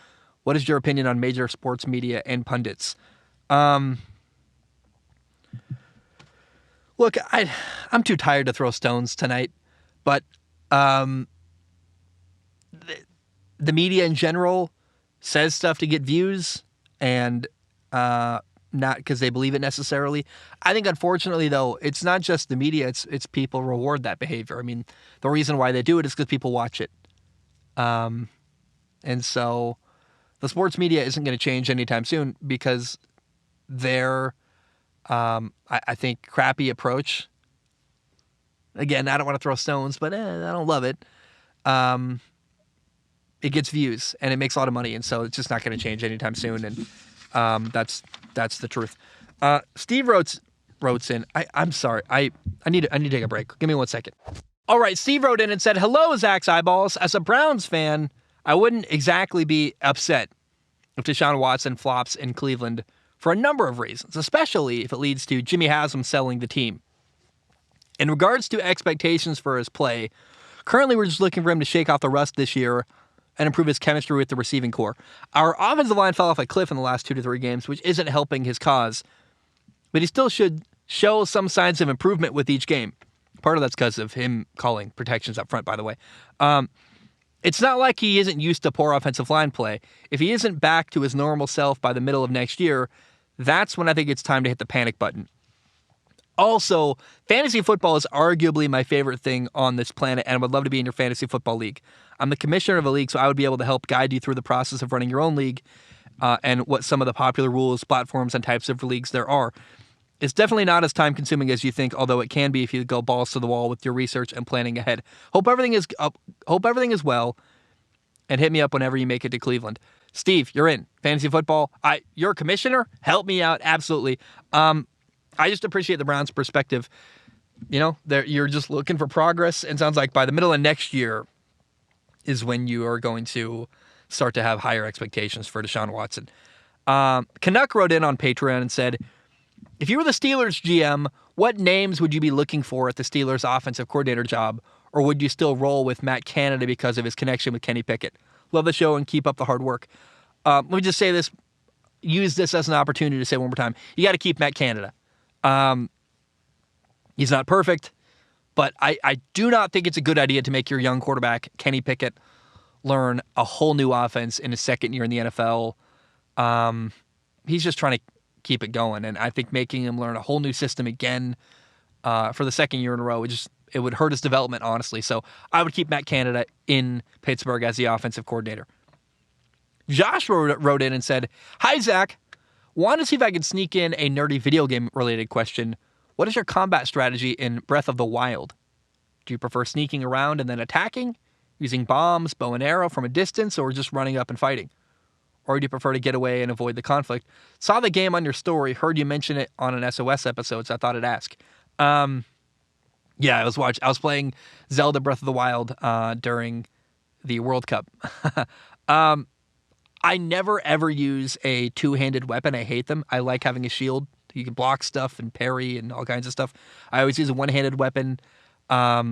What is your opinion on major sports media and pundits?" Look, I'm too tired to throw stones tonight, but the media in general says stuff to get views and not because they believe it necessarily. I think, unfortunately, though, it's not just the media. It's people reward that behavior. I mean, the reason why they do it is because people watch it. And so the sports media isn't going to change anytime soon because their, I think, crappy approach. Again, I don't want to throw stones, but I don't love it. It gets views and it makes a lot of money, and so it's just not going to change anytime soon. And that's the truth. Steve wrote in. I'm sorry. I need to take a break. Give me 1 second. All right. Steve wrote in and said, "Hello, Zach's eyeballs. As a Browns fan, I wouldn't exactly be upset if Deshaun Watson flops in Cleveland for a number of reasons, especially if it leads to Jimmy Haslam selling the team. In regards to expectations for his play, currently we're just looking for him to shake off the rust this year and improve his chemistry with the receiving core. Our offensive line fell off a cliff in the last 2 to 3 games, which isn't helping his cause. But he still should show some signs of improvement with each game. Part of that's because of him calling protections up front, by the way. It's not like he isn't used to poor offensive line play. If he isn't back to his normal self by the middle of next year, that's when I think it's time to hit the panic button. Also, fantasy football is arguably my favorite thing on this planet, and I would love to be in your fantasy football league. I'm the commissioner of a league, so I would be able to help guide you through the process of running your own league and what some of the popular rules, platforms, and types of leagues there are. It's definitely not as time-consuming as you think, although it can be if you go balls to the wall with your research and planning ahead. Hope everything is well, and hit me up whenever you make it to Cleveland. Steve, you're in. Fantasy football. You're a commissioner? Help me out. Absolutely. I just appreciate the Browns' perspective. You know, you're just looking for progress, and sounds like by the middle of next year is when you are going to start to have higher expectations for Deshaun Watson. Canuck wrote in on Patreon and said, "If you were the Steelers GM, what names would you be looking for at the Steelers' offensive coordinator job, or would you still roll with Matt Canada because of his connection with Kenny Pickett? Love the show and keep up the hard work." Let me just say this, use this as an opportunity to say one more time. You got to keep Matt Canada. He's not perfect, but I do not think it's a good idea to make your young quarterback, Kenny Pickett, learn a whole new offense in his second year in the NFL. He's just trying to keep it going. And I think making him learn a whole new system again for the second year in a row it would hurt his development, honestly. So I would keep Matt Canada in Pittsburgh as the offensive coordinator. Josh wrote in and said, "Hi, Zach. Want to see if I can sneak in a nerdy video game related question. What is your combat strategy in Breath of the Wild? Do you prefer sneaking around and then attacking, using bombs, bow and arrow from a distance, or just running up and fighting? Or do you prefer to get away and avoid the conflict? Saw the game on your story, heard you mention it on an SOS episode, so I thought I'd ask." Yeah, I was playing Zelda Breath of the Wild during the World Cup. I never ever use a two-handed weapon. I hate them. I like having a shield. You can block stuff and parry and all kinds of stuff. I always use a one-handed weapon. A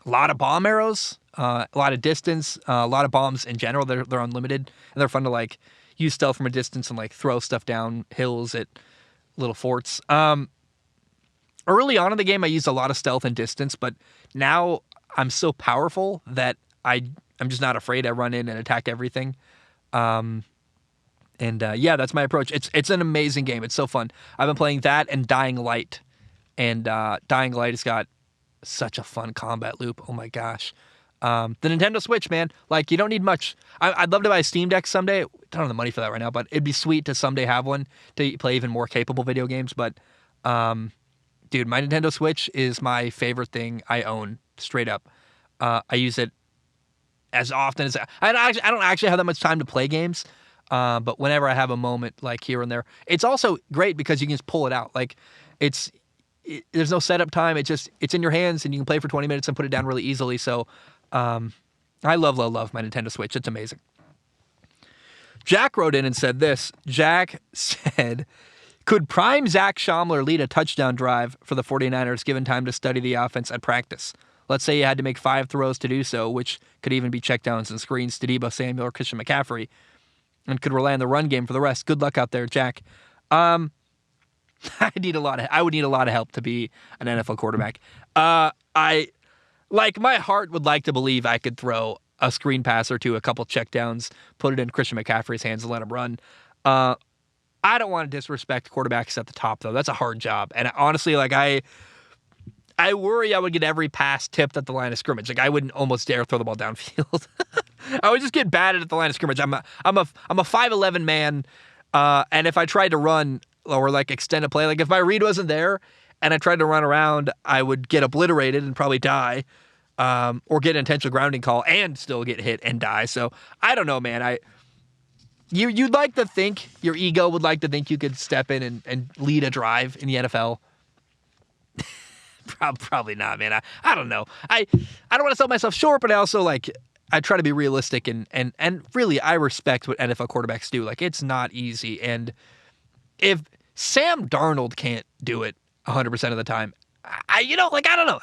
lot of bomb arrows, a lot of distance, a lot of bombs in general. They're unlimited, and they're fun to like use stealth from a distance and like throw stuff down hills at little forts. Early on in the game, I used a lot of stealth and distance, but now I'm so powerful that I'm just not afraid. I run in and attack everything. Yeah, that's my approach. It's an amazing game. It's so fun. I've been playing that and Dying Light, and Dying Light has got such a fun combat loop. Oh my gosh. The Nintendo Switch, man, like you don't need much. I'd love to buy a Steam Deck someday. I don't have the money for that right now, but it'd be sweet to someday have one to play even more capable video games. But, dude, my Nintendo Switch is my favorite thing I own, straight up. I use it as often as I don't actually have that much time to play games, but whenever I have a moment, like here and there, it's also great because you can just pull it out. Like there's no setup time. It's in your hands and you can play for 20 minutes and put it down really easily. So, I love my Nintendo Switch. It's amazing. Jack wrote in and said this. Jack said, "Could prime Zach Schaumler lead a touchdown drive for the 49ers given time to study the offense at practice? Let's say you had to make 5 throws to do so, which could even be checkdowns and screens to Deebo Samuel or Christian McCaffrey, and could rely on the run game for the rest. Good luck out there, Jack." I would need a lot of help to be an NFL quarterback. My heart would like to believe I could throw a screen pass or two, a couple checkdowns, put it in Christian McCaffrey's hands and let him run. I don't want to disrespect quarterbacks at the top, though. That's a hard job. And honestly, I worry I would get every pass tipped at the line of scrimmage. Like I wouldn't almost dare throw the ball downfield. I would just get batted at the line of scrimmage. I'm a 5'11" man, and if I tried to run or like extend a play, like if my read wasn't there and I tried to run around, I would get obliterated and probably die, or get an intentional grounding call and still get hit and die. So I don't know, man. You'd like to think, your ego would like to think you could step in and lead a drive in the NFL. Probably not, man. I don't know. I don't want to sell myself short, but I also I try to be realistic and really I respect what NFL quarterbacks do. Like it's not easy. And if Sam Darnold can't do it 100% of the time, I don't know.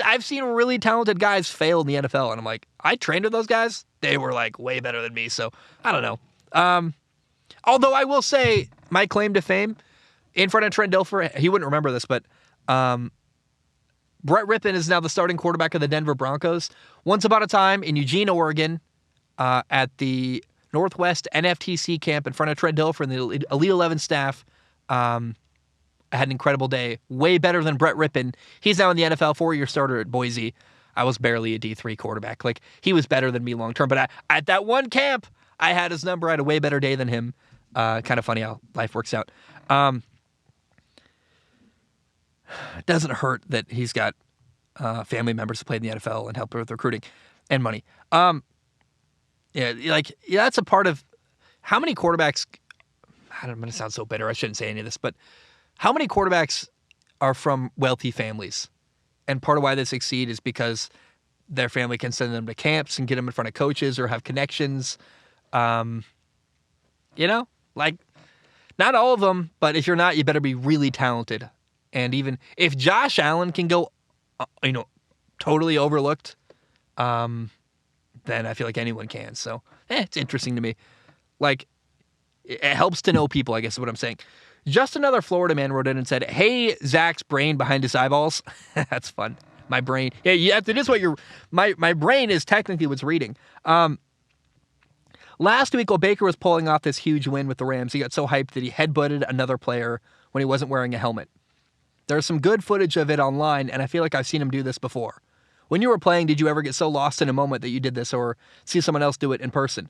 I've seen really talented guys fail in the NFL, and I'm like, I trained with those guys. They were like way better than me. So I don't know. Although I will say my claim to fame in front of Trent Dilfer, he wouldn't remember this, but Brett Rippon is now the starting quarterback of the Denver Broncos. Once upon a time in Eugene, Oregon, at the Northwest NFTC camp in front of Trent Dilfer and the Elite 11 staff, I had an incredible day. Way better than Brett Rippon. He's now in the NFL, 4-year starter at Boise. I was barely a D3 quarterback. Like, he was better than me long term. But at that one camp, I had his number. I had a way better day than him. Kind of funny how life works out. It doesn't hurt that he's got family members who played in the NFL and helped with recruiting and money. That's a part of how many quarterbacks. I'm going to sound so bitter. I shouldn't say any of this, but how many quarterbacks are from wealthy families? And part of why they succeed is because their family can send them to camps and get them in front of coaches or have connections. Not all of them, but if you're not, you better be really talented. And even if Josh Allen can go, totally overlooked, then I feel like anyone can. So, it's interesting to me. Like, it helps to know people, I guess is what I'm saying. Just another Florida man wrote in and said, "Hey, Zach's brain behind his eyeballs." That's fun. My brain. Yeah, it is what my brain is technically what's reading. Last week, while Baker was pulling off this huge win with the Rams, he got so hyped that he headbutted another player when he wasn't wearing a helmet. There's some good footage of it online, and I feel like I've seen him do this before. When you were playing, did you ever get so lost in a moment that you did this or see someone else do it in person?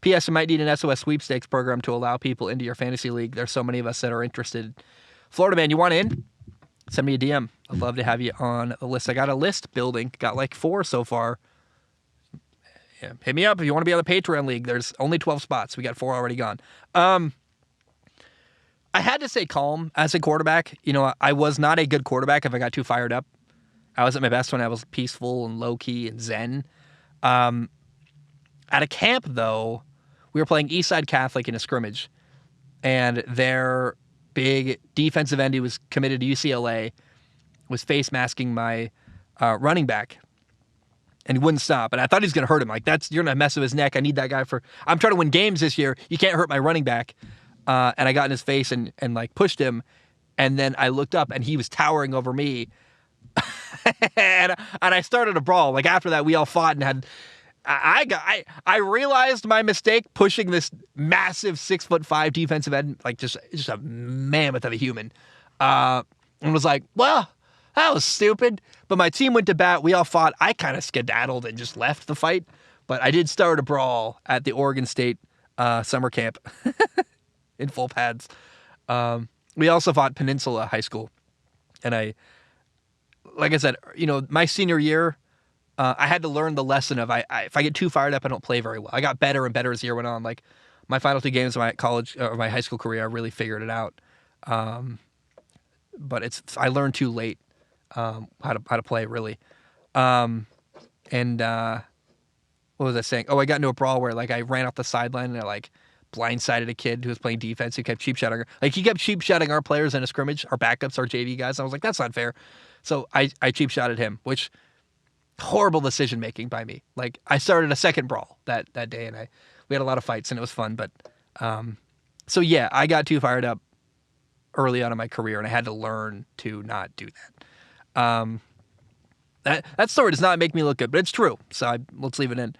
P.S. You might need an SOS sweepstakes program to allow people into your fantasy league. There's so many of us that are interested. Florida man, you want in? Send me a DM. I'd love to have you on the list. I got a list building. Got like 4 so far. Yeah, hit me up if you want to be on the Patreon league. There's only 12 spots. We got 4 already gone. I had to stay calm as a quarterback. You know, I was not a good quarterback if I got too fired up. I was at my best when I was peaceful and low-key and zen. At a camp, though, we were playing Eastside Catholic in a scrimmage, and their big defensive end who was committed to UCLA was face masking my running back, and he wouldn't stop. And I thought he was going to hurt him. Like, you're going to mess with his neck. I need that guy I'm trying to win games this year. You can't hurt my running back. And I got in his face and like pushed him, and then I looked up and he was towering over me, and I started a brawl. Like after that, we all fought and had. I realized my mistake pushing this massive 6'5" defensive end, like just a mammoth of a human, and was like, well, that was stupid. But my team went to bat. We all fought. I kind of skedaddled and just left the fight. But I did start a brawl at the Oregon State summer camp in full pads. We also fought Peninsula High School, and like I said, you know, my senior year. I had to learn the lesson of if I get too fired up, I don't play very well. I got better and better as the year went on. Like my final 2 games of my college or my high school career, I really figured it out. But I learned too late how to play really. What was I saying? Oh, I got into a brawl where like I ran off the sideline and I like blindsided a kid who was playing defense who kept cheap shotting. Like he kept cheap shotting our players in a scrimmage, our backups, our JV guys. And I was like, that's not fair. So I cheap shotted him, which. Horrible decision making by me. Like I started a second brawl that day, and we had a lot of fights, and it was fun. But so yeah, I got too fired up early on in my career, and I had to learn to not do that. That story does not make me look good, but it's true. So let's leave it in.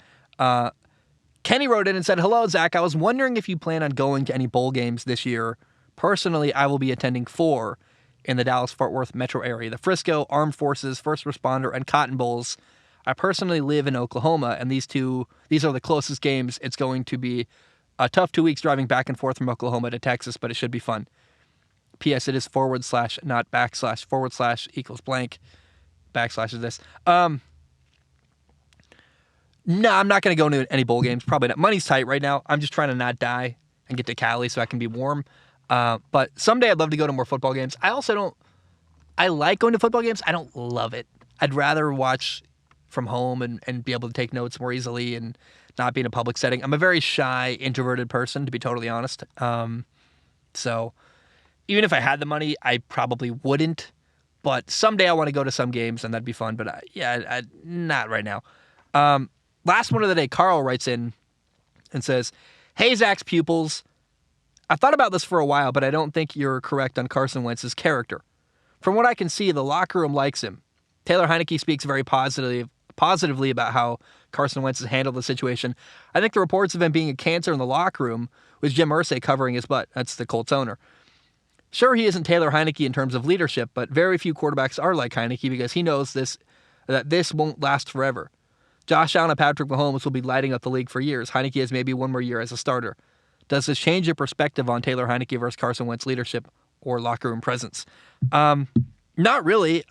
Kenny wrote in and said, "Hello, Zach. I was wondering if you plan on going to any bowl games this year. Personally, I will be attending 4 in the Dallas-Fort Worth metro area, the Frisco, Armed Forces, First Responder, and Cotton Bowls. I personally live in Oklahoma, and these are the closest games. It's going to be a tough 2 weeks driving back and forth from Oklahoma to Texas, but it should be fun. P.S. It is / not / equals blank / is this. No, I'm not going to go to any bowl games. Probably not. Money's tight right now. I'm just trying to not die and get to Cali so I can be warm. But someday I'd love to go to more football games. I like going to football games. I don't love it. I'd rather watch from home and be able to take notes more easily and not be in a public setting. I'm a very shy, introverted person, to be totally honest. So even if I had the money, I probably wouldn't. But someday I want to go to some games, and that'd be fun. But not right now. Last one of the day, Carl writes in and says, "Hey, Zach's pupils. I've thought about this for a while, but I don't think you're correct on Carson Wentz's character. From what I can see, the locker room likes him. Taylor Heineke speaks very positively about how Carson Wentz has handled the situation. I think the reports of him being a cancer in the locker room with Jim Irsay covering his butt. That's the Colts owner. Sure, he isn't Taylor Heineke in terms of leadership, but very few quarterbacks are like Heineke because he knows that this won't last forever. Josh Allen and Patrick Mahomes will be lighting up the league for years. Heineke has maybe one more year as a starter. Does this change your perspective on Taylor Heineke versus Carson Wentz leadership or locker room presence?" Not really.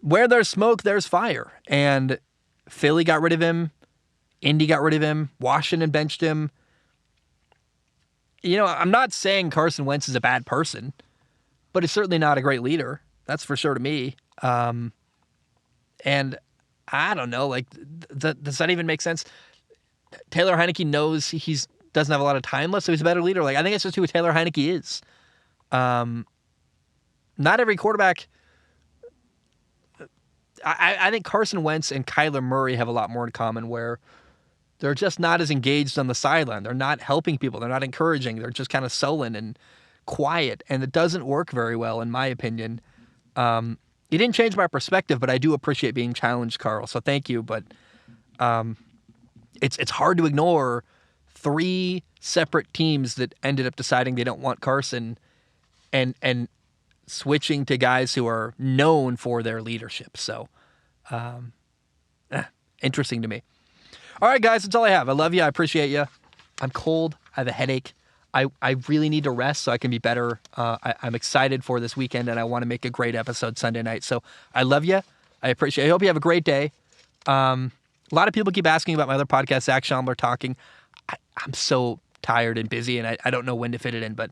Where there's smoke, there's fire. And Philly got rid of him. Indy got rid of him. Washington benched him. I'm not saying Carson Wentz is a bad person, but he's certainly not a great leader. That's for sure to me. And I don't know, does that even make sense? Taylor Heineke knows he doesn't have a lot of time left, so he's a better leader. I think it's just who Taylor Heineke is. Not every quarterback. I think Carson Wentz and Kyler Murray have a lot more in common, where they're just not as engaged on the sideline. They're not helping people. They're not encouraging. They're just kind of sullen and quiet, and it doesn't work very well, in my opinion. It didn't change my perspective, but I do appreciate being challenged, Carl. So thank you, but it's hard to ignore 3 separate teams that ended up deciding they don't want Carson and switching to guys who are known for their leadership. So, interesting to me. All right, guys, that's all I have. I love you. I appreciate you. I'm cold. I have a headache. I really need to rest so I can be better. I'm excited for this weekend, and I want to make a great episode Sunday night. So I love you. I appreciate it. I hope you have a great day. A lot of people keep asking about my other podcast, Zach Schomler Talking. I'm so tired and busy, and I don't know when to fit it in, but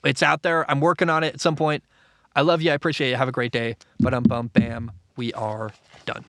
it's out there. I'm working on it at some point. I love you. I appreciate you. Have a great day. Bam, we are done.